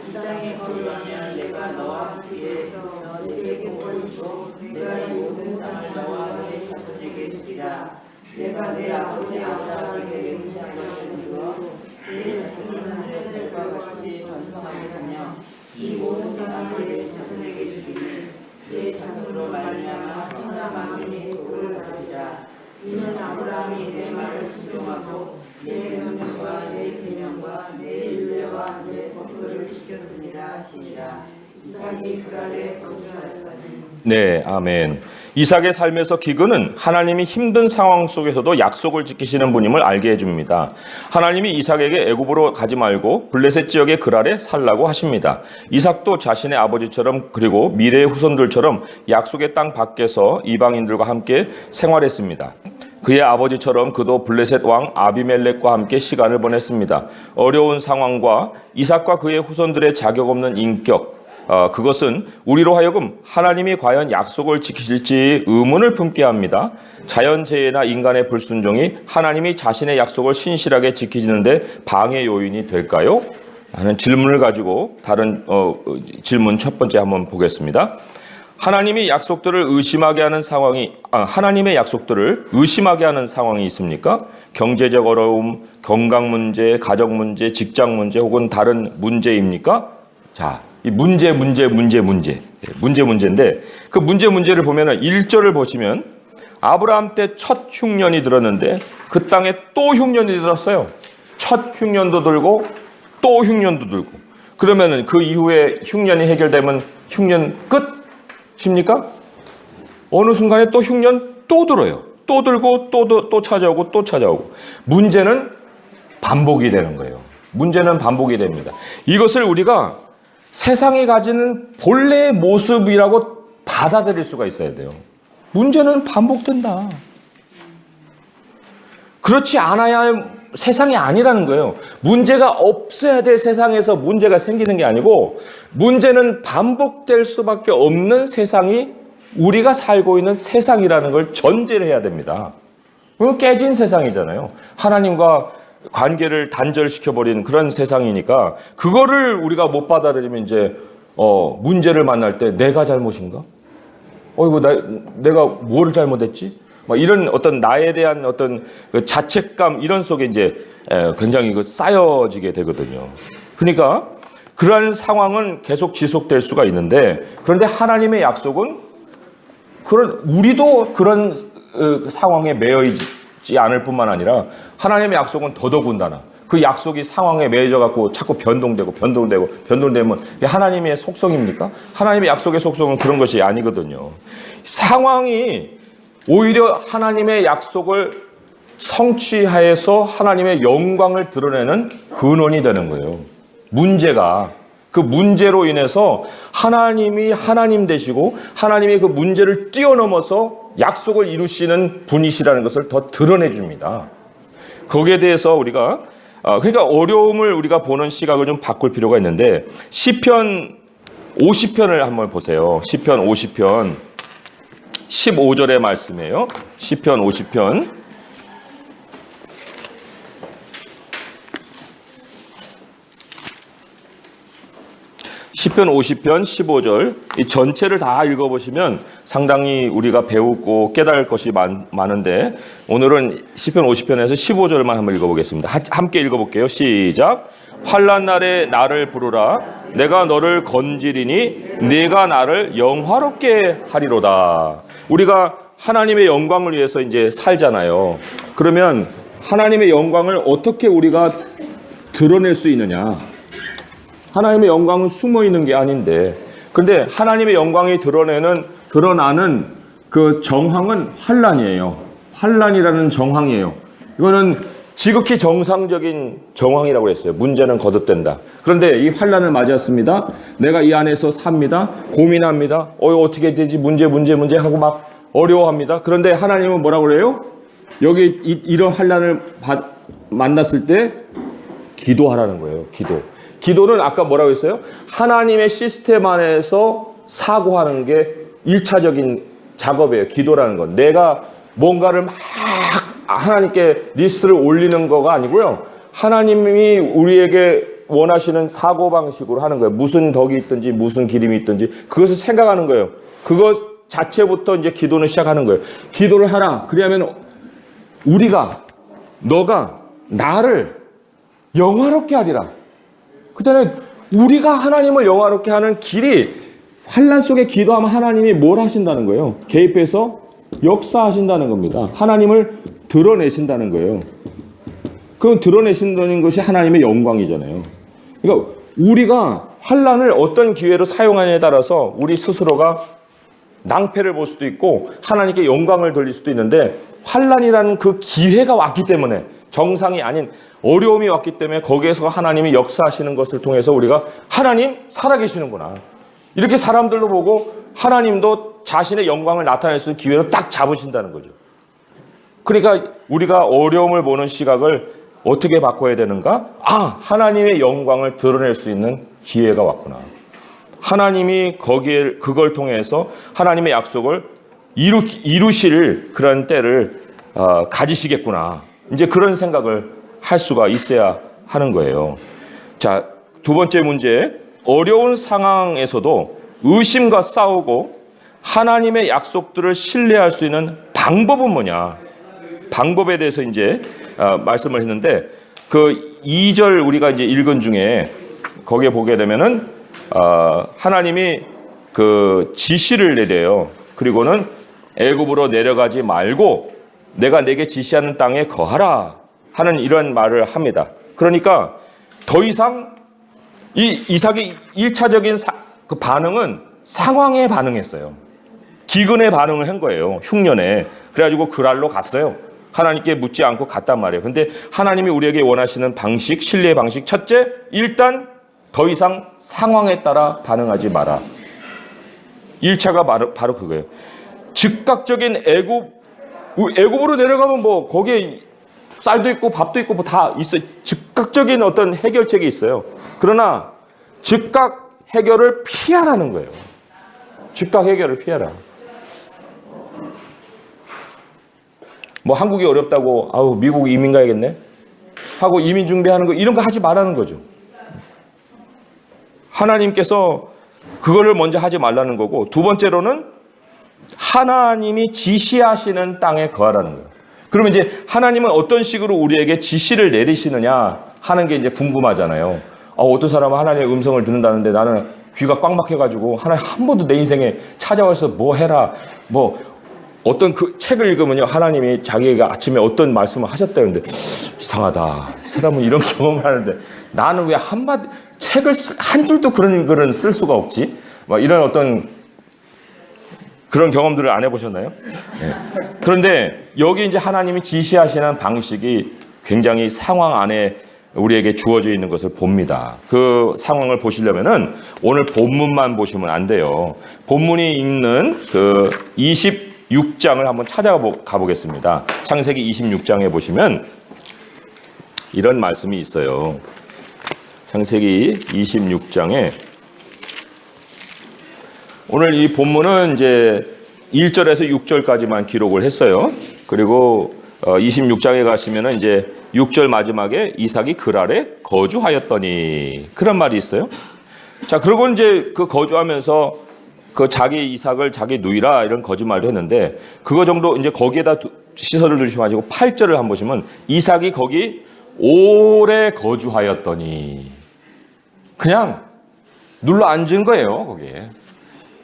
이 땅에 거주하면 내가 너와 함께해서 너에게 보이고 내가 이 모든 땅을 너와 내 자손에게 주리라. 내가 내 아버지 아브라함에게 맹세한 것을 이루어 내 자손이 하늘들과 같이 번성하게 하며 이 모든 땅을 내 자손에게 주리니 내 자손으로 말미암아 천하 만민이 복을 받으리라. 이는 아브라함이 내 말을 순종하고 내 명령과 내 계명과 내 율례와 내 법도를 지켰습니다 하시니라. 이삭이 그랄에 거주하였더니. 네, 아멘. 이삭의 삶에서 기근은 하나님이 힘든 상황 속에서도 약속을 지키시는 분임을 알게 해줍니다. 하나님이 이삭에게 애굽으로 가지 말고 블레셋 지역의 그랄에 살라고 하십니다. 이삭도 자신의 아버지처럼 그리고 미래의 후손들처럼 약속의 땅 밖에서 이방인들과 함께 생활했습니다. 그의 아버지처럼 그도 블레셋 왕 아비멜렉과 함께 시간을 보냈습니다. 어려운 상황과 이삭과 그의 후손들의 자격 없는 인격, 그것은 우리로 하여금 하나님이 과연 약속을 지키실지 의문을 품게 합니다. 자연재해나 인간의 불순종이 하나님이 자신의 약속을 신실하게 지키시는데 방해 요인이 될까요? 하는 질문을 가지고 다른 질문 첫 번째 한번 보겠습니다. 하나님의 약속들을 의심하게 하는 상황이 있습니까? 경제적 어려움, 건강 문제, 가정 문제, 직장 문제 혹은 다른 문제입니까? 자, 이 문제인데 그 문제를 보면은 1절을 보시면 아브라함 때 첫 흉년이 들었는데 그 땅에 또 흉년이 들었어요. 첫 흉년도 들고 또 흉년도 들고. 그러면은 그 이후에 흉년이 해결되면 흉년 끝입니까? 어느 순간에 또 흉년 또 들어요. 또 들고 또 찾아오고 또 찾아오고. 문제는 반복이 되는 거예요. 문제는 반복이 됩니다. 이것을 우리가 세상이 가지는 본래의 모습이라고 받아들일 수가 있어야 돼요. 문제는 반복된다. 그렇지 않아야 세상이 아니라는 거예요. 문제가 없어야 될 세상에서 문제가 생기는 게 아니고 문제는 반복될 수밖에 없는 세상이 우리가 살고 있는 세상이라는 걸 전제를 해야 됩니다. 그건 깨진 세상이잖아요. 하나님과 관계를 단절시켜버린 그런 세상이니까 그거를 우리가 못 받아들이면 이제 문제를 만날 때 내가 잘못인가? 이거 내가 뭘 잘못했지? 막 이런 어떤 나에 대한 어떤 그 자책감 이런 속에 이제 굉장히 쌓여지게 되거든요. 그러니까 그러한 상황은 계속 지속될 수가 있는데 그런데 하나님의 약속은 우리도 그런 상황에 매여 있지 않을 뿐만 아니라 하나님의 약속은 더더군다나 그 약속이 상황에 매여져 갖고 자꾸 변동되면 하나님의 속성입니까? 하나님의 약속의 속성은 그런 것이 아니거든요. 상황이 오히려 하나님의 약속을 성취하여서 하나님의 영광을 드러내는 근원이 되는 거예요. 문제가 그 문제로 인해서 하나님이 하나님 되시고 하나님이 그 문제를 뛰어넘어서 약속을 이루시는 분이시라는 것을 더 드러내 줍니다. 거기에 대해서 우리가 그러니까 어려움을 우리가 보는 시각을 좀 바꿀 필요가 있는데 시편 50편을 한번 보세요. 시편 50편 15절의 말씀이에요. 시편 50편 시편 50편 15절 이 전체를 다 읽어보시면 상당히 우리가 배우고 깨달을 것이 많은데 오늘은 시편 50편에서 15절만 한번 읽어보겠습니다. 함께 읽어볼게요. 시작. 환난 날에 나를 부르라. 내가 너를 건지리니 네가 나를 영화롭게 하리로다. 우리가 하나님의 영광을 위해서 이제 살잖아요. 그러면 하나님의 영광을 어떻게 우리가 드러낼 수 있느냐? 하나님의 영광은 숨어 있는 게 아닌데, 그런데 하나님의 영광이 드러나는 그 정황은 환난이에요. 환난이라는 정황이에요. 이거는 지극히 정상적인 정황이라고 했어요. 문제는 거듭된다. 그런데 이 환난을 맞이했습니다. 내가 이 안에서 삽니다. 고민합니다. 어떻게 되지? 문제 하고 막 어려워합니다. 그런데 하나님은 뭐라고 그래요? 여기 이런 환난을 만났을 때 기도하라는 거예요. 기도는 아까 뭐라고 했어요? 하나님의 시스템 안에서 사고하는 게 1차적인 작업이에요. 기도라는 건. 내가 뭔가를 막 하나님께 리스트를 올리는 거가 아니고요. 하나님이 우리에게 원하시는 사고방식으로 하는 거예요. 무슨 덕이 있든지 무슨 기림이 있든지 그것을 생각하는 거예요. 그것 자체부터 이제 기도는 시작하는 거예요. 기도를 하라. 그러면 너가 나를 영화롭게 하리라. 그잖아요. 우리가 하나님을 영화롭게 하는 길이 환난 속에 기도하면 하나님이 뭘 하신다는 거예요? 개입해서 역사하신다는 겁니다. 하나님을 드러내신다는 거예요. 그럼 드러내신다는 것이 하나님의 영광이잖아요. 그러니까 우리가 환난을 어떤 기회로 사용하냐에 따라서 우리 스스로가 낭패를 볼 수도 있고 하나님께 영광을 돌릴 수도 있는데 환난이라는 그 기회가 왔기 때문에 정상이 아닌 어려움이 왔기 때문에 거기에서 하나님이 역사하시는 것을 통해서 우리가 하나님 살아계시는구나. 이렇게 사람들도 보고 하나님도 자신의 영광을 나타낼 수 있는 기회로 딱 잡으신다는 거죠. 그러니까 우리가 어려움을 보는 시각을 어떻게 바꿔야 되는가? 하나님의 영광을 드러낼 수 있는 기회가 왔구나. 하나님이 그걸 통해서 하나님의 약속을 이루실 그런 때를 가지시겠구나. 이제 그런 생각을 할 수가 있어야 하는 거예요. 자, 두 번째 문제. 어려운 상황에서도 의심과 싸우고 하나님의 약속들을 신뢰할 수 있는 방법은 뭐냐? 방법에 대해서 이제 말씀을 했는데 그 2절 우리가 이제 읽은 중에 거기에 보게 되면은 하나님이 그 지시를 내려요. 그리고는 애굽으로 내려가지 말고 내가 내게 지시하는 땅에 거하라 하는 이런 말을 합니다. 그러니까 더 이상 이 이삭의 1차적인 그 반응은 상황에 반응했어요. 기근에 반응을 한 거예요. 흉년에. 그래가지고 그랄로 갔어요. 하나님께 묻지 않고 갔단 말이에요. 근데 하나님이 우리에게 원하시는 방식, 신뢰의 방식. 첫째, 일단 더 이상 상황에 따라 반응하지 마라. 1차가 바로 그거예요. 즉각적인 애굽으로 내려가면 뭐 거기에 쌀도 있고 밥도 있고 뭐 다 있어요. 즉각적인 어떤 해결책이 있어요. 그러나 즉각 해결을 피하라는 거예요. 즉각 해결을 피하라. 뭐 한국이 어렵다고 미국 이민 가야겠네 하고 이민 준비하는 거 이런 거 하지 말라는 거죠. 하나님께서 그거를 먼저 하지 말라는 거고 두 번째로는 하나님이 지시하시는 땅에 거하라는 거예요. 그러면 이제 하나님은 어떤 식으로 우리에게 지시를 내리시느냐 하는 게 이제 궁금하잖아요. 어떤 사람은 하나님의 음성을 듣는다는데 나는 귀가 꽉 막혀가지고 하나님 한 번도 내 인생에 찾아와서 뭐 해라 어떤 그 책을 읽으면요 하나님이 자기가 아침에 어떤 말씀을 하셨다 그러는데 이상하다. 이 사람은 이런 경험을 하는데 나는 왜 책을 한 줄도 그런 글은 쓸 수가 없지? 이런 어떤 그런 경험들을 안 해보셨나요? 네. 그런데 여기 이제 하나님이 지시하시는 방식이 굉장히 상황 안에 우리에게 주어져 있는 것을 봅니다. 그 상황을 보시려면은 오늘 본문만 보시면 안 돼요. 본문이 있는 그 26장을 한번 찾아가 보겠습니다. 창세기 26장에 보시면 이런 말씀이 있어요. 창세기 26장에 오늘 이 본문은 이제 1절에서 6절까지만 기록을 했어요. 그리고 26장에 가시면은 이제 6절 마지막에 이삭이 그랄에 거주하였더니 그런 말이 있어요. 자, 그리고 이제 그 거주하면서 그 자기 이삭을 자기 누이라 이런 거짓말도 했는데 그거 정도 이제 거기에다 시설을 두지 마시고 8절을 한번 보시면 이삭이 거기 오래 거주하였더니 그냥 눌러 앉은 거예요, 거기에.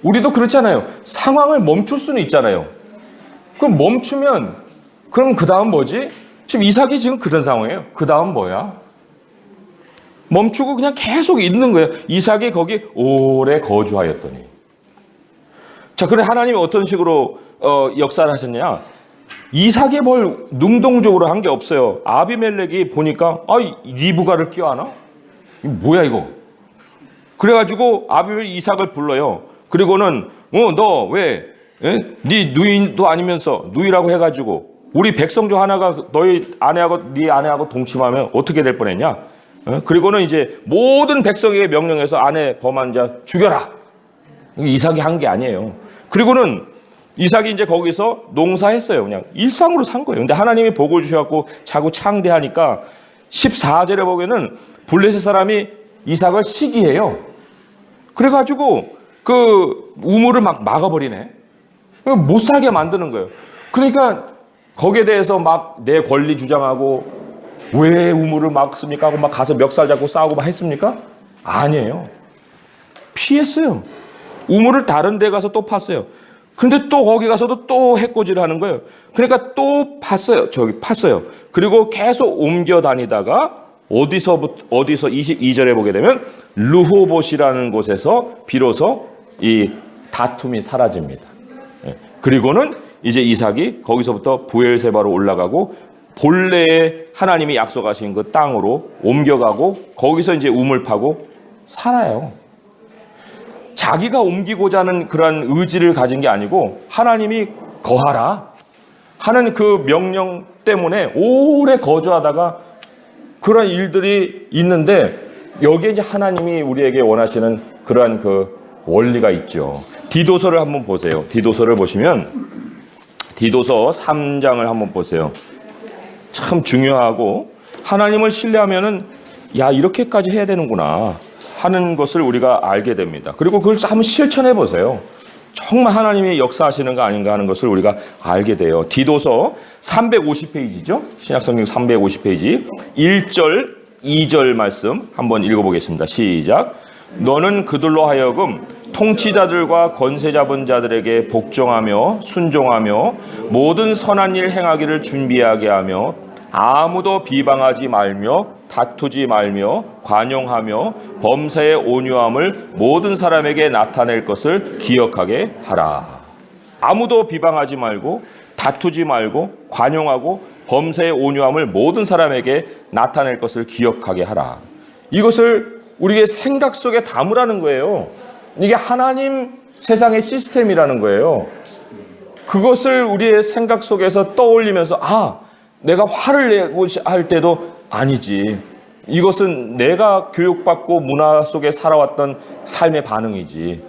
우리도 그렇잖아요. 상황을 멈출 수는 있잖아요. 그럼 멈추면 그럼 그 다음 뭐지? 지금 이삭이 지금 그런 상황이에요. 그 다음 뭐야? 멈추고 그냥 계속 있는 거예요. 이삭이 거기 오래 거주하였더니. 자, 그래 하나님이 어떤 식으로 역사를 하셨냐? 이삭이 뭘 능동적으로 한 게 없어요. 아비멜렉이 보니까 리브가를 껴안아? 이거 뭐야 이거? 그래가지고 아비멜렉 이삭을 불러요. 그리고는 너 왜? 네 누이도 아니면서 누이라고 해가지고 우리 백성 중 하나가 너희 아내하고 네 아내하고 동침하면 어떻게 될 뻔했냐? 그리고는 이제 모든 백성에게 명령해서 아내 범한 자 죽여라. 이삭이 한 게 아니에요. 그리고는 이삭이 이제 거기서 농사했어요. 그냥 일상으로 산 거예요. 근데 하나님이 복을 주셔갖고 자꾸 창대하니까 14절에 보면은 블레셋 사람이 이삭을 시기해요. 그래가지고 그 우물을 막 막아버리네. 못 살게 만드는 거예요. 그러니까 거기에 대해서 막 내 권리 주장하고 왜 우물을 막습니까? 하고 막 가서 멱살 잡고 싸우고 막 했습니까? 아니에요. 피했어요. 우물을 다른 데 가서 또 팠어요. 근데 또 거기 가서도 또 해코지를 하는 거예요. 그러니까 또 팠어요. 그리고 계속 옮겨 다니다가 어디서 22절에 보게 되면 르호봇이라는 곳에서 비로소 이 다툼이 사라집니다. 그리고는 이제 이삭이 거기서부터 부엘세바로 올라가고 본래의 하나님이 약속하신 그 땅으로 옮겨가고 거기서 이제 우물 파고 살아요. 자기가 옮기고자 하는 그러한 의지를 가진 게 아니고 하나님이 거하라 하는 그 명령 때문에 오래 거주하다가 그런 일들이 있는데 여기에 이제 하나님이 우리에게 원하시는 그러한 그 원리가 있죠. 디도서를 한번 보세요. 디도서를 보시면 디도서 3장을 한번 보세요. 참 중요하고 하나님을 신뢰하면은 야 이렇게까지 해야 되는구나 하는 것을 우리가 알게 됩니다. 그리고 그걸 한번 실천해 보세요. 정말 하나님이 역사하시는 거 아닌가 하는 것을 우리가 알게 돼요. 디도서 350페이지죠. 신약성경 350페이지 1절 2절 말씀 한번 읽어보겠습니다. 시작. 너는 그들로 하여금 통치자들과 권세 잡은 자들에게 복종하며 순종하며 모든 선한 일 행하기를 준비하게 하며 아무도 비방하지 말며 다투지 말며 관용하며 범사의 온유함을 모든 사람에게 나타낼 것을 기억하게 하라. 아무도 비방하지 말고 다투지 말고 관용하고 범사의 온유함을 모든 사람에게 나타낼 것을 기억하게 하라. 이것을 우리의 생각 속에 담으라는 거예요. 이게 하나님 세상의 시스템이라는 거예요. 그것을 우리의 생각 속에서 떠올리면서 내가 화를 내고 할 때도 아니지. 이것은 내가 교육받고 문화 속에 살아왔던 삶의 반응이지.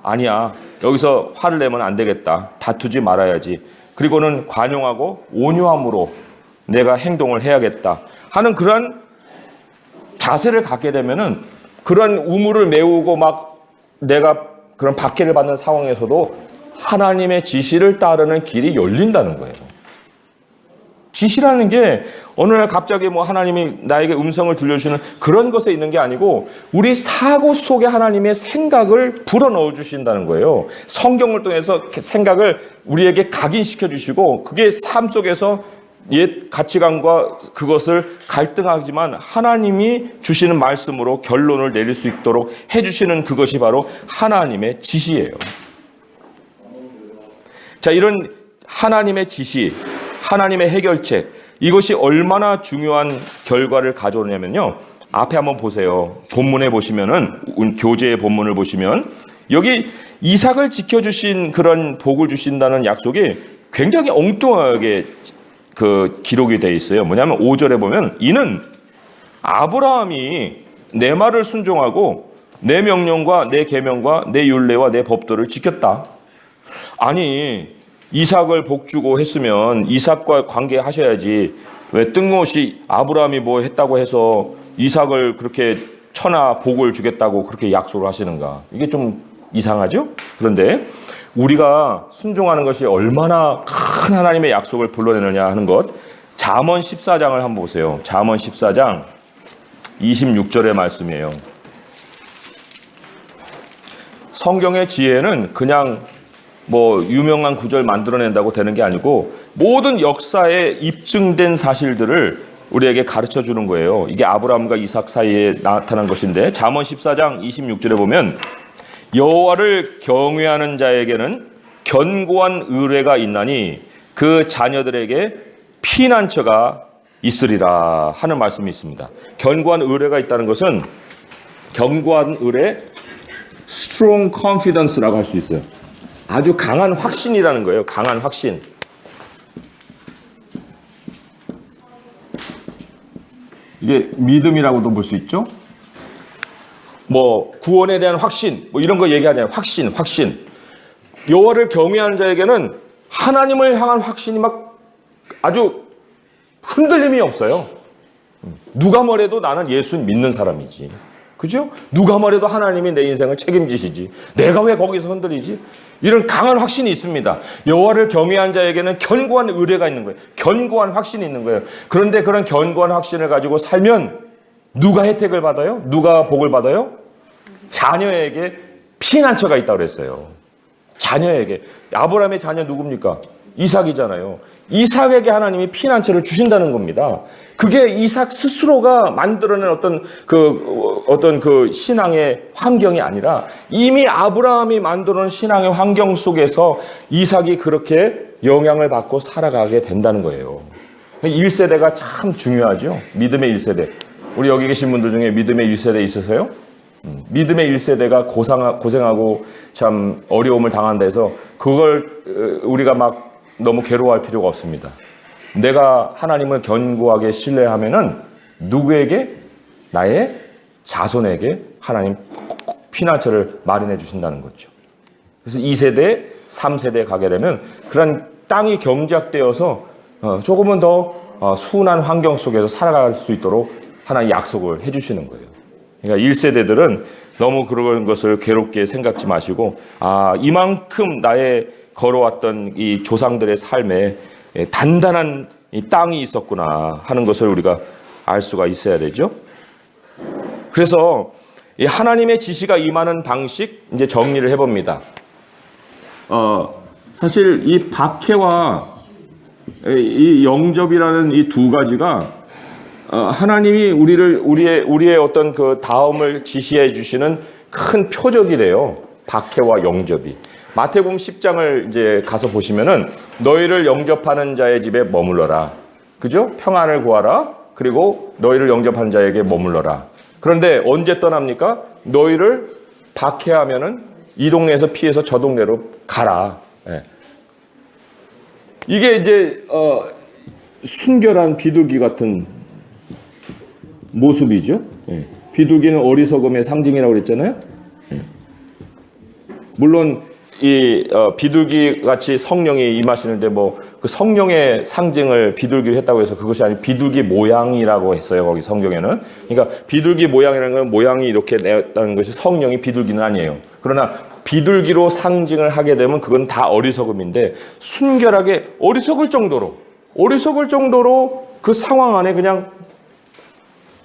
아니야. 여기서 화를 내면 안 되겠다. 다투지 말아야지. 그리고는 관용하고 온유함으로 내가 행동을 해야겠다 하는 그런 자세를 갖게 되면은 그런 우물을 메우고 막 내가 그런 박해를 받는 상황에서도 하나님의 지시를 따르는 길이 열린다는 거예요. 지시라는 게 어느 날 갑자기 뭐 하나님이 나에게 음성을 들려주시는 그런 것에 있는 게 아니고 우리 사고 속에 하나님의 생각을 불어넣어 주신다는 거예요. 성경을 통해서 생각을 우리에게 각인시켜 주시고 그게 삶 속에서 옛 가치관과 그것을 갈등하지만 하나님이 주시는 말씀으로 결론을 내릴 수 있도록 해주시는 그것이 바로 하나님의 지시예요. 자, 이런 하나님의 지시, 하나님의 해결책, 이것이 얼마나 중요한 결과를 가져오냐면요. 앞에 한번 보세요. 본문에 보시면은, 교재의 본문을 보시면, 여기 이삭을 지켜주신 그런 복을 주신다는 약속이 굉장히 엉뚱하게 그 기록이 되어 있어요. 뭐냐면 5절에 보면 이는 아브라함이 내 말을 순종하고 내 명령과 내 계명과 내 율례와 내 법도를 지켰다. 아니 이삭을 복주고 했으면 이삭과 관계하셔야지 왜 뜬금없이 아브라함이 뭐 했다고 해서 이삭을 그렇게 천하 복을 주겠다고 그렇게 약속을 하시는가. 이게 좀 이상하죠? 그런데 우리가 순종하는 것이 얼마나 큰 하나님의 약속을 불러내느냐 하는 것, 잠언 14장을 한번 보세요. 잠언 14장 26절의 말씀이에요. 성경의 지혜는 그냥 뭐 유명한 구절 만들어낸다고 되는 게 아니고 모든 역사에 입증된 사실들을 우리에게 가르쳐 주는 거예요. 이게 아브라함과 이삭 사이에 나타난 것인데 잠언 14장 26절에 보면 여호와를 경외하는 자에게는 견고한 의뢰가 있나니 그 자녀들에게 피난처가 있으리라 하는 말씀이 있습니다. 견고한 의뢰가 있다는 것은 견고한 의뢰, strong confidence라고 할 수 있어요. 아주 강한 확신이라는 거예요. 강한 확신. 이게 믿음이라고도 볼 수 있죠. 뭐 구원에 대한 확신, 뭐 이런 거 얘기하잖아요. 확신. 여호와를 경외하는 자에게는 하나님을 향한 확신이 막 아주 흔들림이 없어요. 누가 뭐래도 나는 예수 믿는 사람이지. 그죠? 누가 뭐래도 하나님이 내 인생을 책임지시지. 내가 왜 거기서 흔들리지? 이런 강한 확신이 있습니다. 여호와를 경외한 자에게는 견고한 의뢰가 있는 거예요. 견고한 확신이 있는 거예요. 그런데 그런 견고한 확신을 가지고 살면 누가 혜택을 받아요? 누가 복을 받아요? 자녀에게 피난처가 있다고 그랬어요. 자녀에게. 아브라함의 자녀 누굽니까? 이삭이잖아요. 이삭에게 하나님이 피난처를 주신다는 겁니다. 그게 이삭 스스로가 만들어낸 어떤 그 신앙의 환경이 아니라 이미 아브라함이 만들어낸 신앙의 환경 속에서 이삭이 그렇게 영향을 받고 살아가게 된다는 거예요. 1세대가 참 중요하죠. 믿음의 1세대. 우리 여기 계신 분들 중에 믿음의 1세대 있으세요? 믿음의 1세대가 고생하고 참 어려움을 당한다 해서 그걸 우리가 막 너무 괴로워할 필요가 없습니다. 내가 하나님을 견고하게 신뢰하면은 누구에게? 나의 자손에게 하나님 피난처를 마련해 주신다는 거죠. 그래서 2세대, 3세대에 가게 되면 그런 땅이 경작되어서 조금은 더 순한 환경 속에서 살아갈 수 있도록 하나님 약속을 해 주시는 거예요. 그러니까 1세대들은 너무 그런 것을 괴롭게 생각지 마시고 이만큼 나의 걸어왔던 이 조상들의 삶에 단단한 이 땅이 있었구나 하는 것을 우리가 알 수가 있어야 되죠. 그래서 이 하나님의 지시가 임하는 방식 이제 정리를 해봅니다. 사실 이 박해와 이 영접이라는 이 두 가지가 하나님이 우리의 어떤 그 다음을 지시해 주시는 큰 표적이래요. 박해와 영접이. 마태복음 10장을 이제 가서 보시면은 너희를 영접하는 자의 집에 머물러라. 그죠? 평안을 구하라. 그리고 너희를 영접하는 자에게 머물러라. 그런데 언제 떠납니까? 너희를 박해하면은 이 동네에서 피해서 저 동네로 가라. 예. 이게 이제 순결한 비둘기 같은 모습이죠. 예. 비둘기는 어리석음의 상징이라고 그랬잖아요. 예. 물론 이 비둘기 같이 성령이 임하시는데 뭐 그 성령의 상징을 비둘기로 했다고 해서 그것이 아니고 비둘기 모양이라고 했어요. 거기 성경에는. 그러니까 비둘기 모양이라는 건 모양이 이렇게 냈다는 것이 성령이 비둘기는 아니에요. 그러나 비둘기로 상징을 하게 되면 그건 다 어리석음인데 순결하게 어리석을 정도로 그 상황 안에 그냥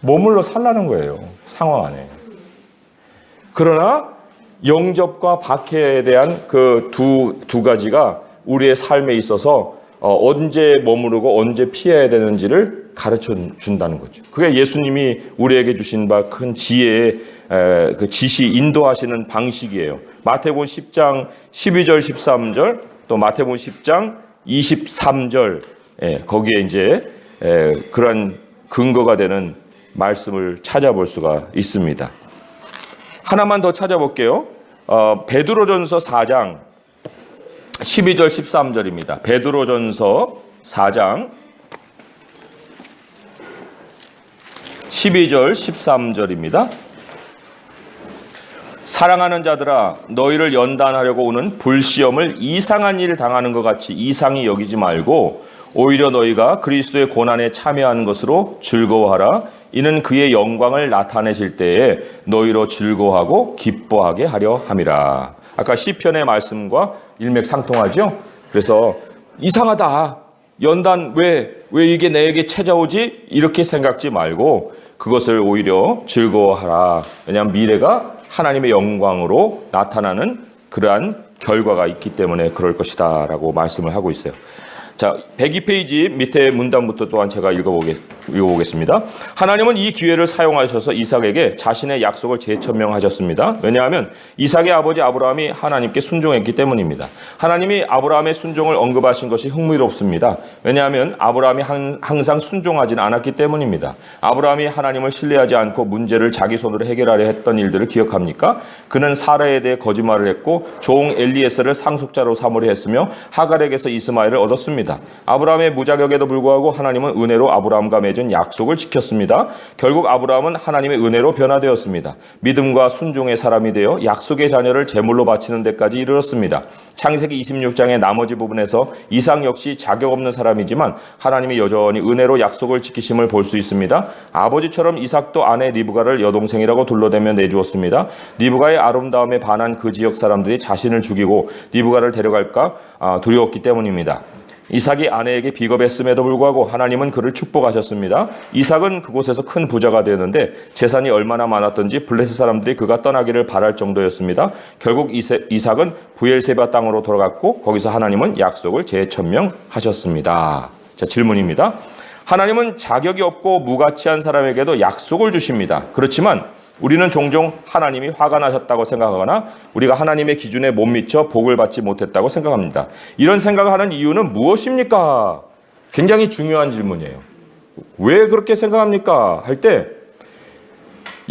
머물러 살라는 거예요. 상황 안에. 그러나 영접과 박해에 대한 그 두 가지가 우리의 삶에 있어서 언제 머무르고 언제 피해야 되는지를 가르쳐 준다는 거죠. 그게 예수님이 우리에게 주신 바 큰 지혜의 그 지시 인도하시는 방식이에요. 마태복음 10장 12절 13절 또 마태복음 10장 23절 거기에 이제 그런 근거가 되는 말씀을 찾아볼 수가 있습니다. 하나만 더 찾아볼게요. 베드로전서 4장 12절 13절입니다. 베드로전서 4장 12절 13절입니다. 사랑하는 자들아 너희를 연단하려고 오는 불시험을 이상한 일을 당하는 것 같이 이상히 여기지 말고 오히려 너희가 그리스도의 고난에 참여하는 것으로 즐거워하라. 이는 그의 영광을 나타내실 때에 너희로 즐거워하고 기뻐하게 하려 함이라. 아까 시편의 말씀과 일맥상통하죠. 그래서 이상하다. 연단 왜 이게 내게 찾아오지? 이렇게 생각지 말고 그것을 오히려 즐거워하라. 왜냐하면 미래가 하나님의 영광으로 나타나는 그러한 결과가 있기 때문에 그럴 것이다 라고 말씀을 하고 있어요. 자, 102페이지 밑에 문단부터 또한 제가 읽어보겠습니다. 하나님은 이 기회를 사용하셔서 이삭에게 자신의 약속을 재천명하셨습니다. 왜냐하면 이삭의 아버지 아브라함이 하나님께 순종했기 때문입니다. 하나님이 아브라함의 순종을 언급하신 것이 흥미롭습니다. 왜냐하면 아브라함이 항상 순종하지는 않았기 때문입니다. 아브라함이 하나님을 신뢰하지 않고 문제를 자기 손으로 해결하려 했던 일들을 기억합니까? 그는 사라에 대해 거짓말을 했고 종 엘리에셀을 상속자로 삼으려 했으며 하갈에게서 이스마엘을 얻었습니다. 있습니다. 아브라함의 무자격에도 불구하고 하나님은 은혜로 아브라함과 맺은 약속을 지켰습니다. 결국 아브라함은 하나님의 은혜로 변화되었습니다. 믿음과 순종의 사람이 되어 약속의 자녀를 제물로 바치는 데까지 이르렀습니다. 창세기 26장의 나머지 부분에서 이삭 역시 자격 없는 사람이지만 하나님이 여전히 은혜로 약속을 지키심을 볼 수 있습니다. 아버지처럼 이삭도 아내 리브가를 여동생이라고 둘러대며 내주었습니다. 리브가의 아름다움에 반한 그 지역 사람들이 자신을 죽이고 리브가를 데려갈까 두려웠기 때문입니다. 이삭이 아내에게 비겁했음에도 불구하고 하나님은 그를 축복하셨습니다. 이삭은 그곳에서 큰 부자가 되었는데 재산이 얼마나 많았던지 블레셋 사람들이 그가 떠나기를 바랄 정도였습니다. 결국 이삭은 부엘세바 땅으로 돌아갔고 거기서 하나님은 약속을 재천명하셨습니다. 자, 질문입니다. 하나님은 자격이 없고 무가치한 사람에게도 약속을 주십니다. 그렇지만 우리는 종종 하나님이 화가 나셨다고 생각하거나 우리가 하나님의 기준에 못 미쳐 복을 받지 못했다고 생각합니다. 이런 생각을 하는 이유는 무엇입니까? 굉장히 중요한 질문이에요. 왜 그렇게 생각합니까? 할 때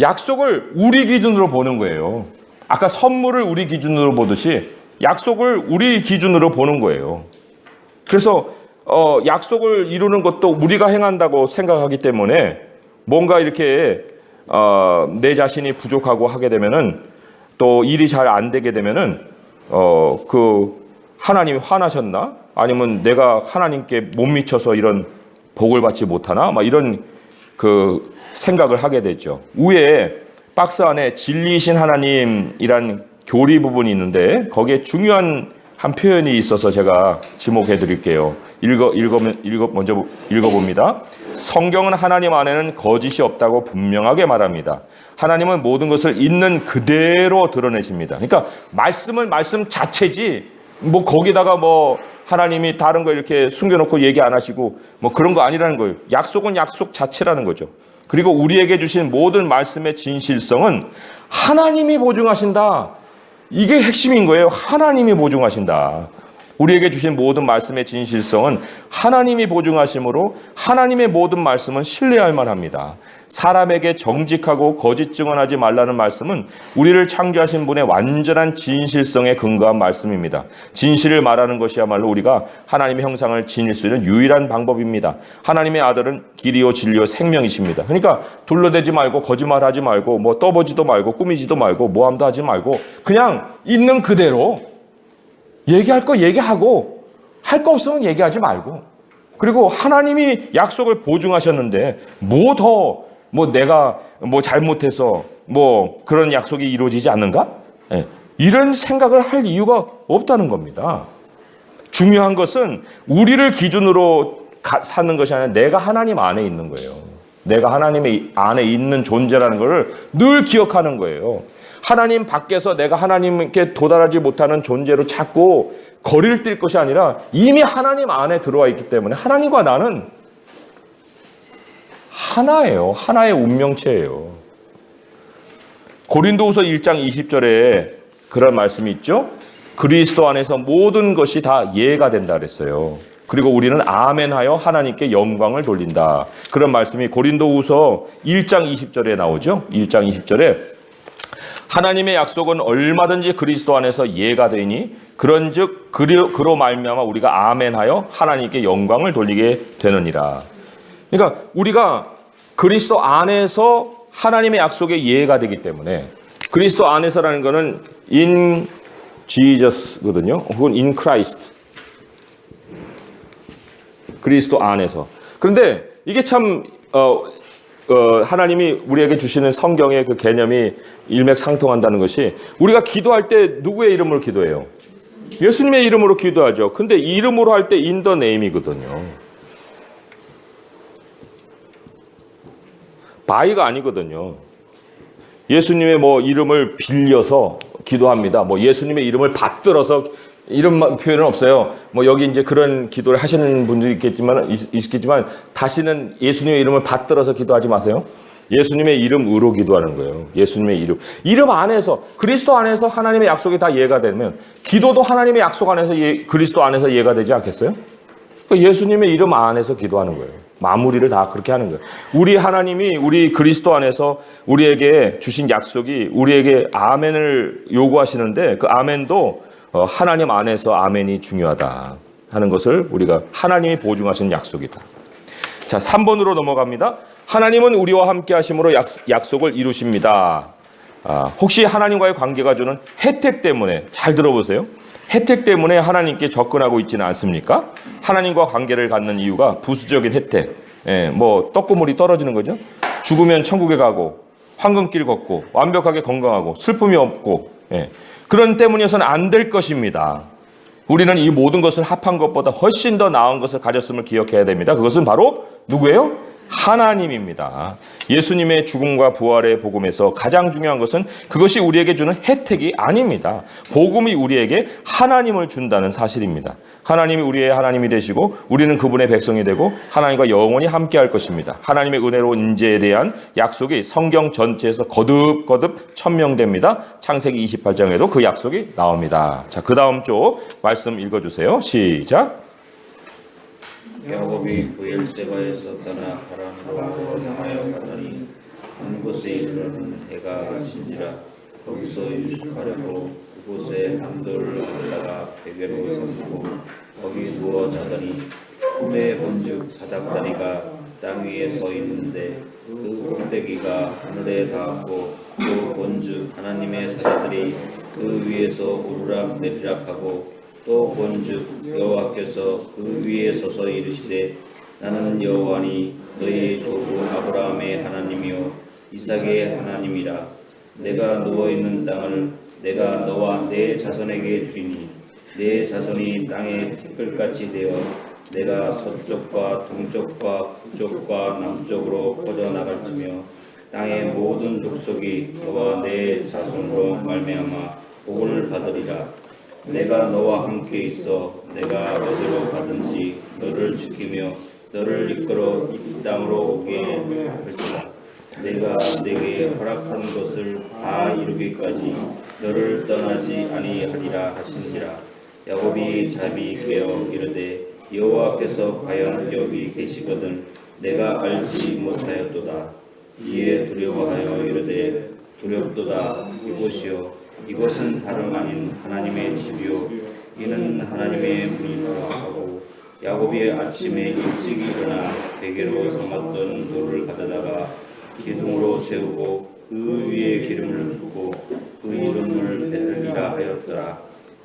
약속을 우리 기준으로 보는 거예요. 아까 선물을 우리 기준으로 보듯이 약속을 우리 기준으로 보는 거예요. 그래서 약속을 이루는 것도 우리가 행한다고 생각하기 때문에 뭔가 이렇게 내 자신이 부족하고 하게 되면은 또 일이 잘 안 되게 되면은 그 하나님이 화나셨나? 아니면 내가 하나님께 못 미쳐서 이런 복을 받지 못하나? 막 이런 그 생각을 하게 되죠. 위에 박스 안에 진리이신 하나님이란 교리 부분이 있는데 거기에 중요한 한 표현이 있어서 제가 지목해 드릴게요. 먼저 읽어봅니다. 성경은 하나님 안에는 거짓이 없다고 분명하게 말합니다. 하나님은 모든 것을 있는 그대로 드러내십니다. 그러니까 말씀은 말씀 자체지 뭐 거기다가 뭐 하나님이 다른 거 이렇게 숨겨놓고 얘기 안 하시고 뭐 그런 거 아니라는 거예요. 약속은 약속 자체라는 거죠. 그리고 우리에게 주신 모든 말씀의 진실성은 하나님이 보증하신다. 이게 핵심인 거예요. 하나님이 보증하신다. 우리에게 주신 모든 말씀의 진실성은 하나님이 보증하심으로 하나님의 모든 말씀은 신뢰할 만합니다. 사람에게 정직하고 거짓 증언하지 말라는 말씀은 우리를 창조하신 분의 완전한 진실성에 근거한 말씀입니다. 진실을 말하는 것이야말로 우리가 하나님의 형상을 지닐 수 있는 유일한 방법입니다. 하나님의 아들은 길이요 진리요 생명이십니다. 그러니까 둘러대지 말고 거짓말하지 말고 뭐 떠보지도 말고 꾸미지도 말고 모함도 하지 말고 그냥 있는 그대로 얘기할 거 얘기하고 할 거 없으면 얘기하지 말고 그리고 하나님이 약속을 보증하셨는데 내가 잘못해서 그런 약속이 이루어지지 않는가? 네. 이런 생각을 할 이유가 없다는 겁니다. 중요한 것은 우리를 기준으로 사는 것이 아니라 내가 하나님 안에 있는 거예요. 내가 하나님 안에 있는 존재라는 것을 늘 기억하는 거예요. 하나님 밖에서 내가 하나님께 도달하지 못하는 존재로 자꾸 거리를 뛸 것이 아니라 이미 하나님 안에 들어와 있기 때문에 하나님과 나는 하나예요. 하나의 운명체예요. 고린도후서 1장 20절에 그런 말씀이 있죠. 그리스도 안에서 모든 것이 다 예가 된다 그랬어요. 그리고 우리는 아멘하여 하나님께 영광을 돌린다. 그런 말씀이 고린도후서 1장 20절에 나오죠. 1장 20절에 하나님의 약속은 얼마든지 그리스도 안에서 예가 되니 그런즉 그로 말미암아 우리가 아멘하여 하나님께 영광을 돌리게 되느니라. 그러니까 우리가 그리스도 안에서 하나님의 약속에 예가 되기 때문에 그리스도 안에서라는 것은 in Jesus거든요. 혹은 in Christ. 그리스도 안에서. 그런데 이게 참 하나님이 우리에게 주시는 성경의 그 개념이 일맥상통한다는 것이 우리가 기도할 때 누구의 이름으로 기도해요? 예수님의 이름으로 기도하죠. 근데 이름으로 할 때 in the name이거든요. by가 아니거든요. 예수님의 이름을 빌려서 기도합니다. 예수님의 이름을 받들어서 이런 표현은 없어요. 여기 이제 그런 기도를 하시는 분들이 있겠지만 다시는 예수님의 이름을 받들어서 기도하지 마세요. 예수님의 이름으로 기도하는 거예요. 예수님의 이름 안에서 그리스도 안에서 하나님의 약속이 다 이해가 되면 기도도 하나님의 약속 안에서 그리스도 안에서 이해가 되지 않겠어요? 예수님의 이름 안에서 기도하는 거예요. 마무리를 다 그렇게 하는 거예요. 우리 하나님이 우리 그리스도 안에서 우리에게 주신 약속이 우리에게 아멘을 요구하시는데 그 아멘도 하나님 안에서 아멘이 중요하다. 하는 것을 우리가 하나님이 보증하신 약속이다. 자, 3번으로 넘어갑니다. 하나님은 우리와 함께 하심으로 약속을 이루십니다. 혹시 하나님과의 관계가 주는 혜택 때문에, 잘 들어보세요. 혜택 때문에 하나님께 접근하고 있지는 않습니까? 하나님과 관계를 갖는 이유가 부수적인 혜택, 뭐 떡고물이 떨어지는 거죠. 죽으면 천국에 가고 황금길 걷고 완벽하게 건강하고 슬픔이 없고, 그런 때문이어서는 안 될 것입니다. 우리는 이 모든 것을 합한 것보다 훨씬 더 나은 것을 가졌음을 기억해야 됩니다. 그것은 바로 누구예요? 하나님입니다. 예수님의 죽음과 부활의 복음에서 가장 중요한 것은 그것이 우리에게 주는 혜택이 아닙니다. 복음이 우리에게 하나님을 준다는 사실입니다. 하나님이 우리의 하나님이 되시고 우리는 그분의 백성이 되고 하나님과 영원히 함께할 것입니다. 하나님의 은혜로운 인재에 대한 약속이 성경 전체에서 거듭거듭 천명됩니다. 창세기 28장에도 그 약속이 나옵니다. 자, 그 다음 쪽 말씀 읽어주세요. 시작. 야곱이 부엘세바에서 떠나 하란으로 향하여 가더니 한 곳에 이르러는 해가 진지라. 거기서 유숙하려고 그곳에 담돌을 가져다가 베개로 삼고 거기 누워 자더니 꿈에 본즉 바닥다리가 땅 위에 서 있는데 그 꼭대기가 하늘에 닿았고 또 본즉 하나님의 사자들이 그 위에서 오르락 내리락 하고 또 본즉 여호와께서 그 위에 서서 이르시되 나는 여호와니 너희 조부 아브라함의 하나님이요 이삭의 하나님이라. 내가 누워있는 땅을 내가 너와 내 자손에게 주리니 내 자손이 땅의 티끌같이 되어 내가 서쪽과 동쪽과 북쪽과 남쪽으로 퍼져나갈지며 땅의 모든 족속이 너와 내 자손으로 말미암아 복을 받으리라. 내가 너와 함께 있어 내가 어디로 가든지 너를 지키며 너를 이끌어 이 땅으로 오게 할지라. 내가 내게 허락한 것을 다 이루기까지 너를 떠나지 아니하리라 하시니라. 야곱이 잠이 깨어 이르되 여호와께서 과연 여기 계시거든 내가 알지 못하였도다. 이에 두려워하여 이르되 두렵도다. 이곳이요 이것은 다름 아닌 하나님의 집이요 이는 하나님의 문이라 하고 야곱이 아침에 일찍 일어나 베개로 삼았던 돌을 가져다가 기둥으로 세우고 그 위에 기름을 붓고 그 이름을 베들리라 하였더라.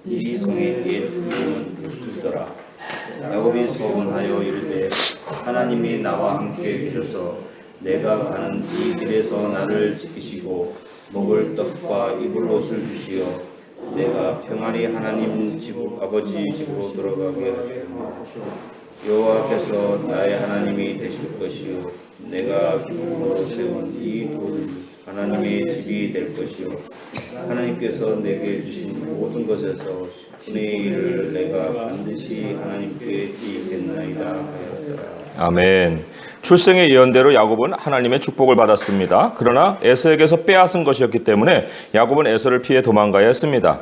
이 성의 옛 이름은 루스더라. 야곱이 소원하여 이르되 하나님이 나와 함께 계셔서 내가 가는 이 길에서 나를 지키시고 먹을 떡과 입을 옷을 주시어 내가 평안히 하나님 집 아버지 집으로 돌아가게 하시옵소서. 여호와께서 나의 하나님이 되실 것이요 내가 기쁨으로 세운 이 돌이 하나님의 집이 될 것이요 하나님께서 내게 주신 모든 것에서 10분의 1을 내가 반드시 하나님께 드리겠나이다 하였더라. 아멘. 출생의 예언대로 야곱은 하나님의 축복을 받았습니다. 그러나 에서에게서 빼앗은 것이었기 때문에 야곱은 에서를 피해 도망가야 했습니다.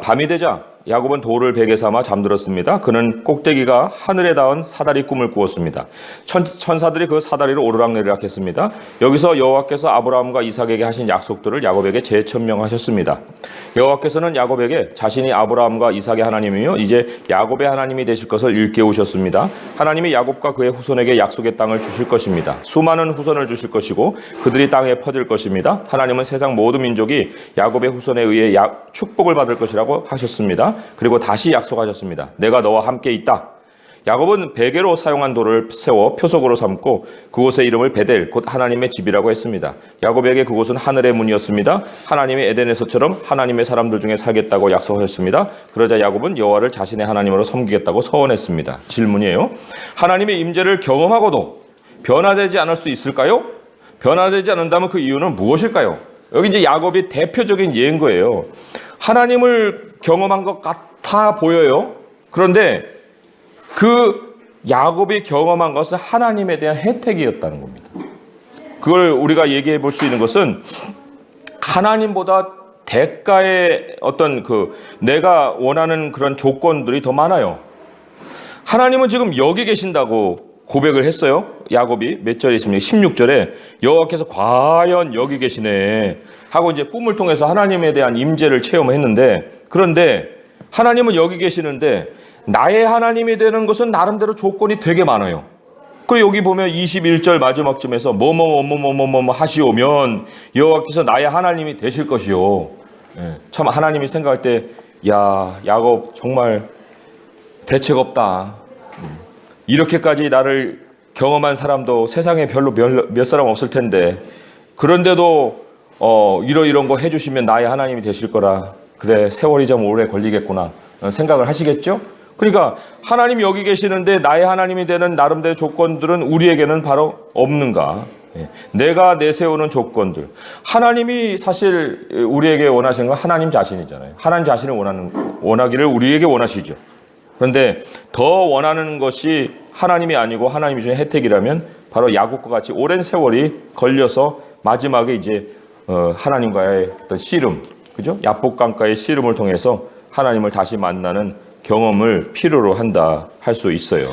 밤이 되자 야곱은 돌을 베개 삼아 잠들었습니다. 그는 꼭대기가 하늘에 닿은 사다리 꿈을 꾸었습니다. 천사들이 그 사다리를 오르락내리락 했습니다. 여기서 여호와께서 아브라함과 이삭에게 하신 약속들을 야곱에게 재천명하셨습니다. 여호와께서는 야곱에게 자신이 아브라함과 이삭의 하나님이며 이제 야곱의 하나님이 되실 것을 일깨우셨습니다. 하나님이 야곱과 그의 후손에게 약속의 땅을 주실 것입니다. 수많은 후손을 주실 것이고 그들이 땅에 퍼질 것입니다. 하나님은 세상 모든 민족이 야곱의 후손에 의해 축복을 받을 것이라고 하셨습니다. 그리고 다시 약속하셨습니다. 내가 너와 함께 있다. 야곱은 베개로 사용한 돌을 세워 표석으로 삼고 그곳의 이름을 베델 곧 하나님의 집이라고 했습니다. 야곱에게 그곳은 하늘의 문이었습니다. 하나님이 에덴에서처럼 하나님의 사람들 중에 살겠다고 약속하셨습니다. 그러자 야곱은 여호와를 자신의 하나님으로 섬기겠다고 서원했습니다. 질문이에요. 하나님의 임재를 경험하고도 변화되지 않을 수 있을까요? 변화되지 않는다면 그 이유는 무엇일까요? 여기 이제 야곱이 대표적인 예인 거예요. 하나님을 경험한 것 같아 보여요. 그런데 그 야곱이 경험한 것은 하나님에 대한 혜택이었다는 겁니다. 그걸 우리가 얘기해 볼 수 있는 것은 하나님보다 대가의 어떤 내가 원하는 그런 조건들이 더 많아요. 하나님은 지금 여기 계신다고 고백을 했어요. 야곱이 몇 절에 있습니까? 16절에 여호와께서 과연 여기 계시네 하고 이제 꿈을 통해서 하나님에 대한 임재를 체험했는데, 그런데 하나님은 여기 계시는데 나의 하나님이 되는 것은 나름대로 조건이 되게 많아요. 그리고 여기 보면 21절 마지막쯤에서 뭐뭐뭐뭐뭐뭐 하시오면 여호와께서 나의 하나님이 되실 것이요. 참 하나님이 생각할 때 야, 야곱 정말 대책 없다. 이렇게까지 나를 경험한 사람도 세상에 별로 몇 사람 없을 텐데 그런데도 이런 거 해주시면 나의 하나님이 되실 거라. 그래, 세월이 좀 오래 걸리겠구나 생각을 하시겠죠? 그러니까 하나님이 여기 계시는데 나의 하나님이 되는 나름대로 조건들은 우리에게는 바로 없는가? 내가 내세우는 조건들. 하나님이 사실 우리에게 원하시는 건 하나님 자신이잖아요. 하나님 자신을 원하기를 우리에게 원하시죠. 그런데 더 원하는 것이 하나님이 아니고 하나님이 주신 혜택이라면 바로 야곱과 같이 오랜 세월이 걸려서 마지막에 이제 하나님과의 어떤 씨름, 그죠? 야복강가의 씨름을 통해서 하나님을 다시 만나는 경험을 필요로 한다 할 수 있어요.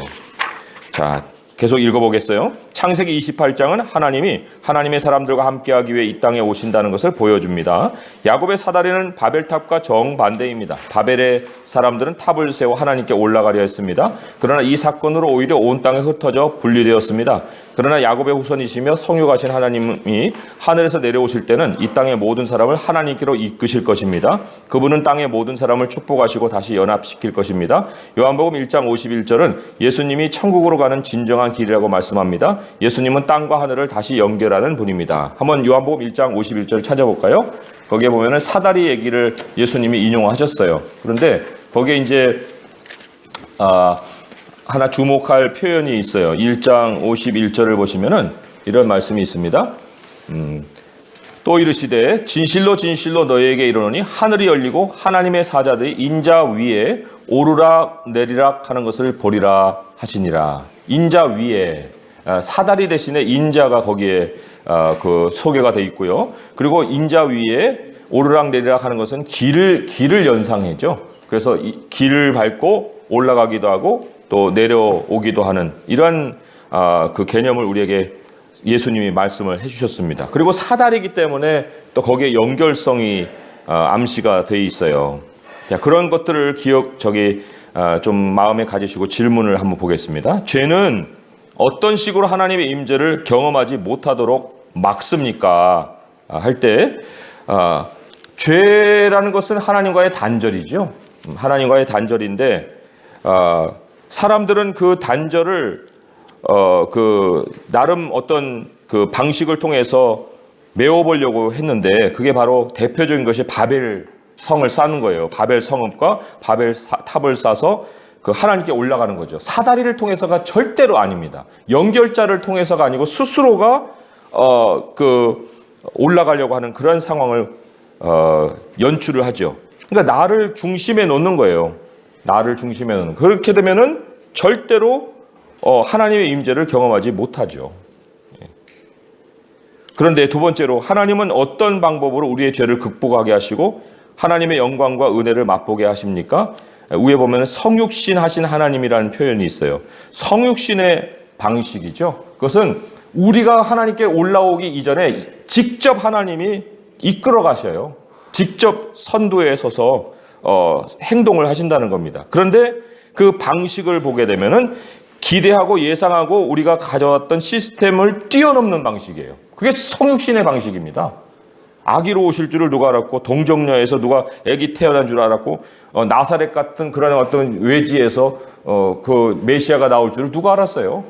자, 계속 읽어보겠어요. 창세기 28장은 하나님이 하나님의 사람들과 함께하기 위해 이 땅에 오신다는 것을 보여줍니다. 야곱의 사다리는 바벨탑과 정반대입니다. 바벨의 사람들은 탑을 세워 하나님께 올라가려 했습니다. 그러나 이 사건으로 오히려 온 땅에 흩어져 분리되었습니다. 그러나 야곱의 후손이시며 성육하신 하나님이 하늘에서 내려오실 때는 이 땅의 모든 사람을 하나님께로 이끄실 것입니다. 그분은 땅의 모든 사람을 축복하시고 다시 연합시킬 것입니다. 요한복음 1장 51절은 예수님이 천국으로 가는 진정한 길이라고 말씀합니다. 예수님은 땅과 하늘을 다시 연결하는 분입니다. 한번 요한복음 1장 51절 찾아볼까요? 거기에 보면은 사다리 얘기를 예수님이 인용하셨어요. 그런데 거기에 이제 하나 주목할 표현이 있어요. 1장 51절을 보시면은 이런 말씀이 있습니다. 또 이르시되 진실로 진실로 너희에게 이르노니 하늘이 열리고 하나님의 사자들이 인자 위에 오르락 내리락 하는 것을 보리라 하시니라. 인자 위에 사다리 대신에 인자가 거기에 그 소개가 되어 있고요. 그리고 인자 위에 오르락 내리락 하는 것은 길을 연상해죠. 그래서 이 길을 밟고 올라가기도 하고 또 내려오기도 하는 이러한 그 개념을 우리에게 예수님이 말씀을 해주셨습니다. 그리고 사다리이기 때문에 또 거기에 연결성이 암시가 되어 있어요. 자, 그런 것들을 좀 마음에 가지시고 질문을 한번 보겠습니다. 죄는 어떤 식으로 하나님의 임재를 경험하지 못하도록 막습니까? 할 때 죄라는 것은 하나님과의 단절이죠. 하나님과의 단절인데 사람들은 그 단절을 나름 어떤 그 방식을 통해서 메워보려고 했는데 그게 바로 대표적인 것이 바벨 성을 쌓는 거예요. 바벨 성읍과 바벨 탑을 쌓아서 그 하나님께 올라가는 거죠. 사다리를 통해서가 절대로 아닙니다. 연결자를 통해서가 아니고 스스로가 올라가려고 하는 그런 상황을 연출을 하죠. 그러니까 나를 중심에 놓는 거예요. 나를 중심에 놓는. 그렇게 되면은 절대로 하나님의 임재를 경험하지 못하죠. 그런데 두 번째로 하나님은 어떤 방법으로 우리의 죄를 극복하게 하시고 하나님의 영광과 은혜를 맛보게 하십니까? 위에 보면 성육신 하신 하나님이라는 표현이 있어요. 성육신의 방식이죠. 그것은 우리가 하나님께 올라오기 이전에 직접 하나님이 이끌어 가셔요. 직접 선두에 서서 행동을 하신다는 겁니다. 그런데 그 방식을 보게 되면은 기대하고 예상하고 우리가 가져왔던 시스템을 뛰어넘는 방식이에요. 그게 성육신의 방식입니다. 아기로 오실 줄을 누가 알았고, 동정녀에서 누가 아기 태어난 줄 알았고, 나사렛 같은 그런 어떤 외지에서 그 메시아가 나올 줄을 누가 알았어요?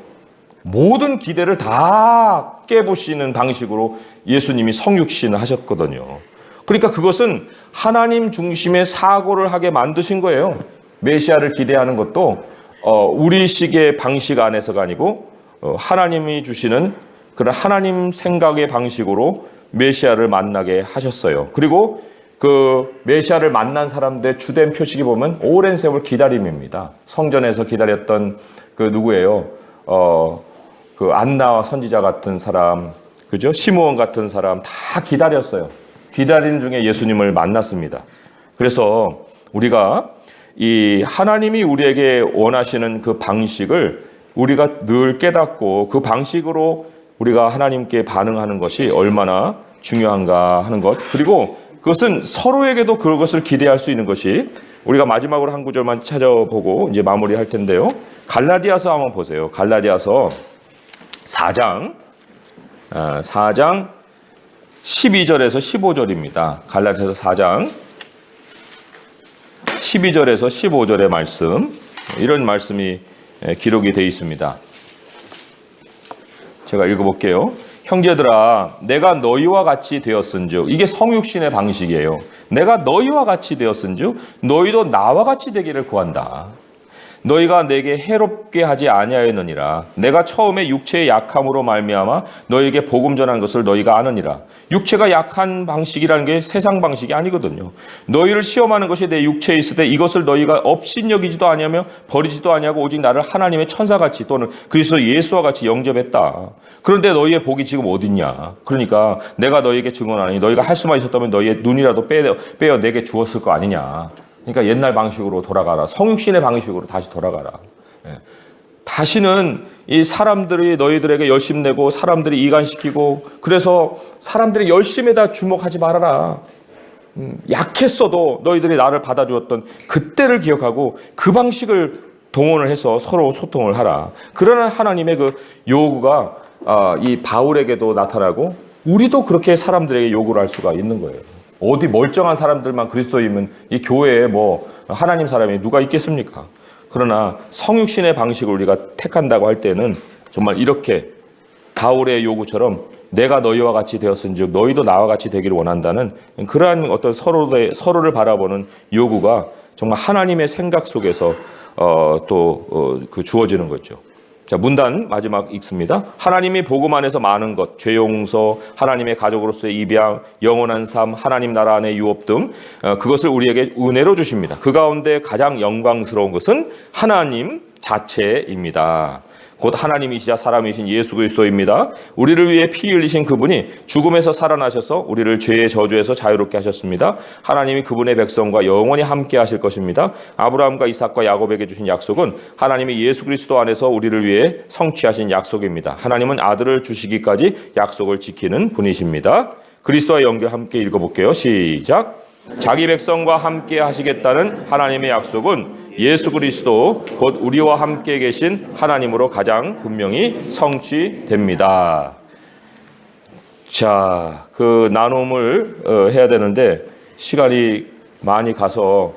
모든 기대를 다 깨부시는 방식으로 예수님이 성육신을 하셨거든요. 그러니까 그것은 하나님 중심의 사고를 하게 만드신 거예요. 메시아를 기대하는 것도 우리식의 방식 안에서가 아니고 하나님이 주시는 그런 하나님 생각의 방식으로 메시아를 만나게 하셨어요. 그리고 그 메시아를 만난 사람들의 주된 표식이 보면 오랜 세월 기다림입니다. 성전에서 기다렸던 그 누구예요? 그 안나 선지자 같은 사람, 그죠? 시므온 같은 사람 다 기다렸어요. 기다리는 중에 예수님을 만났습니다. 그래서 우리가 이 하나님이 우리에게 원하시는 그 방식을 우리가 늘 깨닫고 그 방식으로 우리가 하나님께 반응하는 것이 얼마나 중요한가 하는 것. 그리고 그것은 서로에게도 그것을 기대할 수 있는 것이 우리가 마지막으로 한 구절만 찾아보고 이제 마무리할 텐데요. 갈라디아서 한번 보세요. 갈라디아서 4장 12절에서 15절입니다. 갈라디아서 4장 12절에서 15절의 말씀, 이런 말씀이 기록이 되어 있습니다. 제가 읽어볼게요. 형제들아, 내가 너희와 같이 되었은즉, 이게 성육신의 방식이에요. 내가 너희와 같이 되었은즉 너희도 나와 같이 되기를 구한다. 너희가 내게 해롭게 하지 아니하였느니라. 내가 처음에 육체의 약함으로 말미암아 너희에게 복음 전한 것을 너희가 아느니라. 육체가 약한 방식이라는 게 세상 방식이 아니거든요. 너희를 시험하는 것이 내 육체에 있을 때 이것을 너희가 업신여기지도 아니하며 버리지도 아니하고 오직 나를 하나님의 천사같이 또는 그리스도 예수와 같이 영접했다. 그런데 너희의 복이 지금 어딨냐. 그러니까 내가 너희에게 증언하니 너희가 할 수만 있었다면 너희의 눈이라도 빼어 내게 주었을 거 아니냐. 그러니까 옛날 방식으로 돌아가라. 성육신의 방식으로 다시 돌아가라. 다시는 이 사람들이 너희들에게 열심 내고 사람들이 이간시키고 그래서 사람들이 열심에다 주목하지 말아라. 약했어도 너희들이 나를 받아주었던 그때를 기억하고 그 방식을 동원을 해서 서로 소통을 하라. 그러나 하나님의 그 요구가 이 바울에게도 나타나고 우리도 그렇게 사람들에게 요구를 할 수가 있는 거예요. 어디 멀쩡한 사람들만 그리스도이면 이 교회에 뭐 하나님 사람이 누가 있겠습니까? 그러나 성육신의 방식을 우리가 택한다고 할 때는 정말 이렇게 바울의 요구처럼 내가 너희와 같이 되었은즉 너희도 나와 같이 되기를 원한다는 그러한 어떤 서로를 바라보는 요구가 정말 하나님의 생각 속에서 주어지는 거죠. 자, 문단 마지막 읽습니다. 하나님이 복음 안에서 많은 것, 죄 용서, 하나님의 가족으로서의 입양, 영원한 삶, 하나님 나라 안의 유업 등 그것을 우리에게 은혜로 주십니다. 그 가운데 가장 영광스러운 것은 하나님 자체입니다. 곧 하나님이시자 사람이신 예수 그리스도입니다. 우리를 위해 피 흘리신 그분이 죽음에서 살아나셔서 우리를 죄의 저주에서 자유롭게 하셨습니다. 하나님이 그분의 백성과 영원히 함께 하실 것입니다. 아브라함과 이삭과 야곱에게 주신 약속은 하나님이 예수 그리스도 안에서 우리를 위해 성취하신 약속입니다. 하나님은 아들을 주시기까지 약속을 지키는 분이십니다. 그리스도와 연결 함께 읽어볼게요. 시작. 자기 백성과 함께 하시겠다는 하나님의 약속은 예수 그리스도 곧 우리와 함께 계신 하나님으로 가장 분명히 성취됩니다. 자, 그 나눔을 해야 되는데 시간이 많이 가서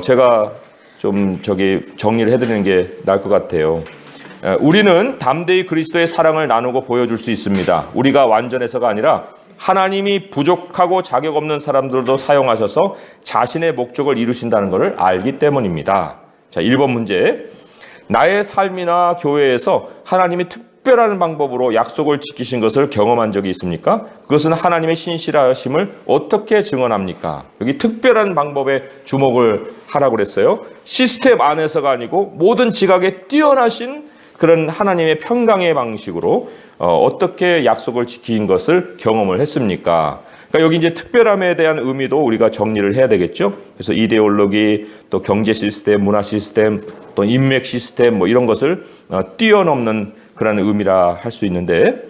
제가 좀 정리를 해드리는 게 나을 것 같아요. 우리는 담대히 그리스도의 사랑을 나누고 보여줄 수 있습니다. 우리가 완전해서가 아니라 하나님이 부족하고 자격 없는 사람들도 사용하셔서 자신의 목적을 이루신다는 것을 알기 때문입니다. 자, 1번 문제. 나의 삶이나 교회에서 하나님이 특별한 방법으로 약속을 지키신 것을 경험한 적이 있습니까? 그것은 하나님의 신실하심을 어떻게 증언합니까? 여기 특별한 방법에 주목을 하라고 그랬어요. 시스템 안에서가 아니고 모든 지각에 뛰어나신 그런 하나님의 평강의 방식으로 어떻게 약속을 지킨 것을 경험을 했습니까? 그러니까 여기 이제 특별함에 대한 의미도 우리가 정리를 해야 되겠죠. 그래서 이데올로기, 또 경제 시스템, 문화 시스템, 또 인맥 시스템 뭐 이런 것을 뛰어넘는 그런 의미라 할 수 있는데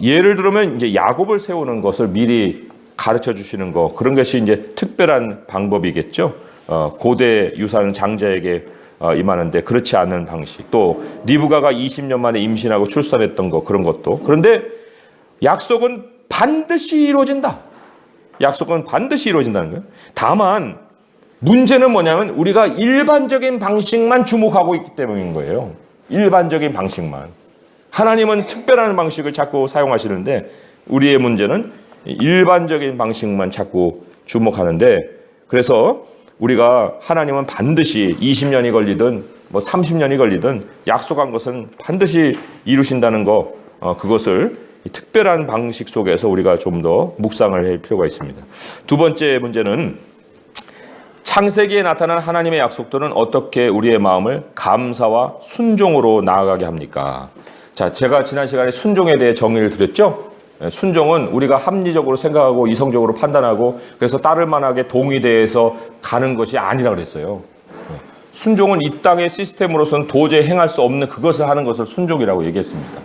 예를 들면 이제 야곱을 세우는 것을 미리 가르쳐 주시는 거 그런 것이 이제 특별한 방법이겠죠. 고대 유산 장자에게 임하는데 그렇지 않은 방식, 또 리브가가 20년 만에 임신하고 출산했던 거 그런 것도. 그런데 약속은 반드시 이루어진다. 약속은 반드시 이루어진다는 거예요. 다만 문제는 뭐냐면 우리가 일반적인 방식만 주목하고 있기 때문인 거예요. 일반적인 방식만. 하나님은 특별한 방식을 자꾸 사용하시는데 우리의 문제는 일반적인 방식만 자꾸 주목하는데, 그래서 우리가 하나님은 반드시 20년이 걸리든 뭐 30년이 걸리든 약속한 것은 반드시 이루신다는 거, 그것을 특별한 방식 속에서 우리가 좀 더 묵상을 할 필요가 있습니다. 두 번째 문제는 창세기에 나타난 하나님의 약속들은 어떻게 우리의 마음을 감사와 순종으로 나아가게 합니까? 자, 제가 지난 시간에 순종에 대해 정의를 드렸죠? 순종은 우리가 합리적으로 생각하고 이성적으로 판단하고 그래서 따를 만하게 동의대에서 가는 것이 아니라 그랬어요. 순종은 이 땅의 시스템으로서는 도저히 행할 수 없는 그것을 하는 것을 순종이라고 얘기했습니다.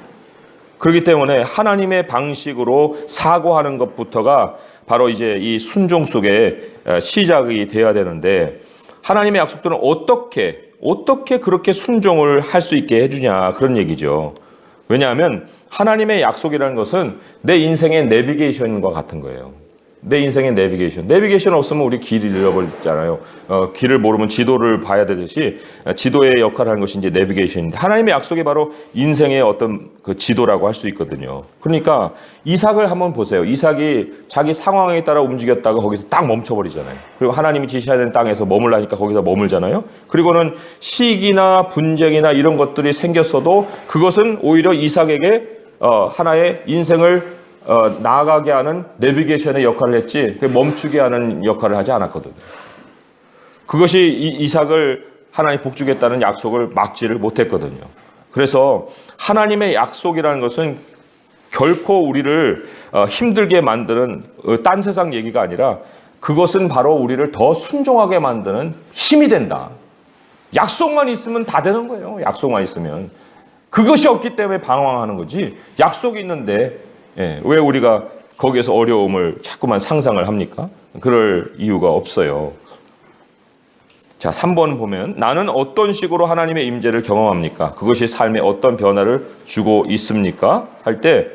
그렇기 때문에 하나님의 방식으로 사고하는 것부터가 바로 이제 이 순종 속에 시작이 되어야 되는데 하나님의 약속들은 어떻게 그렇게 순종을 할 수 있게 해주냐 그런 얘기죠. 왜냐하면 하나님의 약속이라는 것은 내 인생의 내비게이션과 같은 거예요. 내 인생의 내비게이션 없으면 우리 길을 잃어버리잖아요. 길을 모르면 지도를 봐야 되듯이 지도의 역할을 하는 것이 이제 내비게이션인데 하나님의 약속이 바로 인생의 어떤 그 지도라고 할 수 있거든요. 그러니까 이삭을 한번 보세요. 이삭이 자기 상황에 따라 움직였다가 거기서 딱 멈춰버리잖아요. 그리고 하나님이 지시해야 되는 땅에서 머물라니까 거기서 머물잖아요. 그리고는 시기나 분쟁이나 이런 것들이 생겼어도 그것은 오히려 이삭에게 하나의 인생을 나아가게 하는 내비게이션의 역할을 했지 멈추게 하는 역할을 하지 않았거든요. 그것이 이삭을 하나님 복주겠다는 약속을 막지를 못했거든요. 그래서 하나님의 약속이라는 것은 결코 우리를 힘들게 만드는 딴 세상 얘기가 아니라 그것은 바로 우리를 더 순종하게 만드는 힘이 된다. 약속만 있으면 다 되는 거예요. 약속만 있으면. 그것이 없기 때문에 방황하는 거지 약속이 있는데 왜 우리가 거기에서 어려움을 자꾸만 상상을 합니까? 그럴 이유가 없어요. 자, 3번 보면 나는 어떤 식으로 하나님의 임재를 경험합니까? 그것이 삶에 어떤 변화를 주고 있습니까? 할 때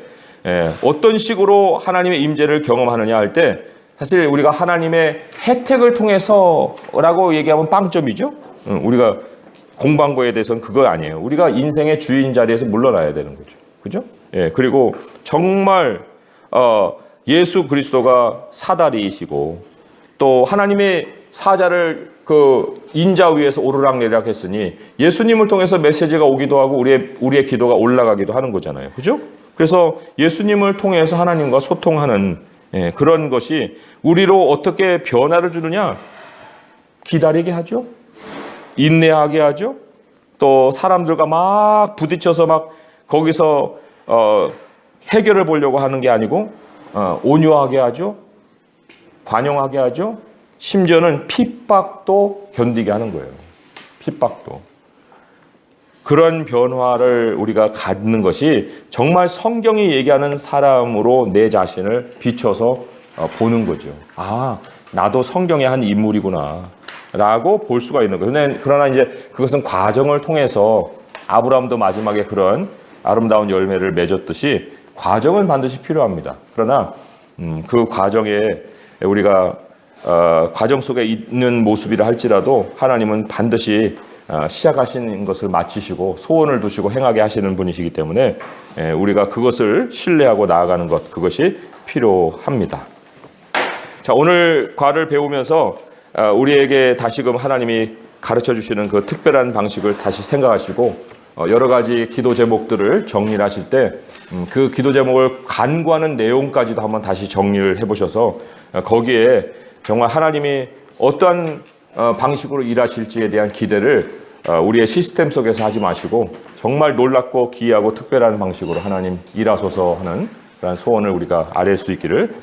어떤 식으로 하나님의 임재를 경험하느냐 할 때 사실 우리가 하나님의 혜택을 통해서라고 얘기하면 빵점이죠. 우리가 공부한 거에 대해서는 그거 아니에요. 우리가 인생의 주인 자리에서 물러나야 되는 거죠. 그죠? 그리고 정말 예수 그리스도가 사다리이시고 또 하나님의 사자를 그 인자 위에서 오르락내리락 했으니 예수님을 통해서 메시지가 오기도 하고 우리의 기도가 올라가기도 하는 거잖아요. 그죠? 그래서 예수님을 통해서 하나님과 소통하는 그런 것이 우리로 어떻게 변화를 주느냐? 기다리게 하죠. 인내하게 하죠. 또 사람들과 막 부딪혀서 막 거기서 해결을 보려고 하는 게 아니고 온유하게 하죠. 관용하게 하죠. 심지어는 핍박도 견디게 하는 거예요. 핍박도. 그런 변화를 우리가 갖는 것이 정말 성경이 얘기하는 사람으로 내 자신을 비춰서 보는 거죠. 아, 나도 성경의 한 인물이구나 라고 볼 수가 있는 거예요. 그러나 이제 그것은 과정을 통해서 아브라함도 마지막에 그런 아름다운 열매를 맺었듯이 과정은 반드시 필요합니다. 그러나 그 과정에 우리가 과정 속에 있는 모습이라 할지라도 하나님은 반드시 시작하신 것을 마치시고 소원을 두시고 행하게 하시는 분이시기 때문에 우리가 그것을 신뢰하고 나아가는 것, 그것이 필요합니다. 자, 오늘 과를 배우면서 우리에게 다시금 하나님이 가르쳐 주시는 그 특별한 방식을 다시 생각하시고 여러 가지 기도 제목들을 정리를 하실 때 그 기도 제목을 간구하는 내용까지도 한번 다시 정리를 해보셔서 거기에 정말 하나님이 어떠한 방식으로 일하실지에 대한 기대를 우리의 시스템 속에서 하지 마시고 정말 놀랍고 기이하고 특별한 방식으로 하나님 일하소서 하는 그런 소원을 우리가 아뢰 수 있기를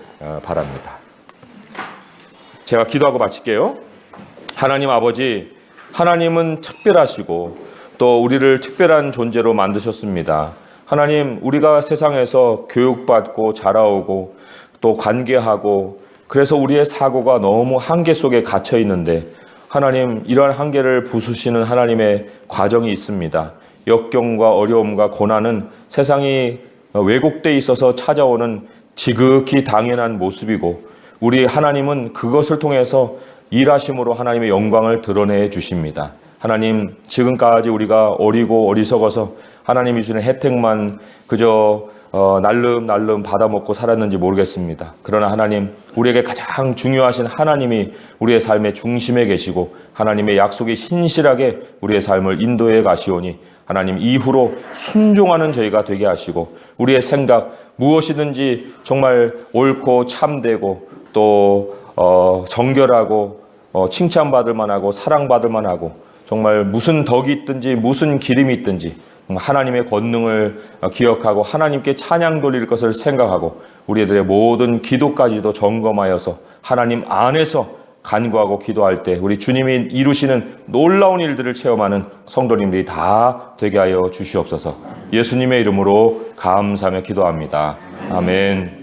바랍니다. 제가 기도하고 마칠게요. 하나님 아버지, 하나님은 특별하시고 또 우리를 특별한 존재로 만드셨습니다. 하나님, 우리가 세상에서 교육받고 자라오고 또 관계하고 그래서 우리의 사고가 너무 한계 속에 갇혀 있는데 하나님, 이러한 한계를 부수시는 하나님의 과정이 있습니다. 역경과 어려움과 고난은 세상이 왜곡돼 있어서 찾아오는 지극히 당연한 모습이고 우리 하나님은 그것을 통해서 일하심으로 하나님의 영광을 드러내 주십니다. 하나님, 지금까지 우리가 어리고 어리석어서 하나님이 주는 혜택만 그저 날름날름 받아먹고 살았는지 모르겠습니다. 그러나 하나님, 우리에게 가장 중요하신 하나님이 우리의 삶의 중심에 계시고 하나님의 약속이 신실하게 우리의 삶을 인도해 가시오니 하나님, 이후로 순종하는 저희가 되게 하시고 우리의 생각 무엇이든지 정말 옳고 참되고 또 정결하고 칭찬받을 만하고 사랑받을 만하고 정말 무슨 덕이 있든지 무슨 기림이 있든지 하나님의 권능을 기억하고 하나님께 찬양 돌릴 것을 생각하고 우리들의 모든 기도까지도 점검하여서 하나님 안에서 간구하고 기도할 때 우리 주님이 이루시는 놀라운 일들을 체험하는 성도님들이 다 되게 하여 주시옵소서. 예수님의 이름으로 감사하며 기도합니다. 아멘.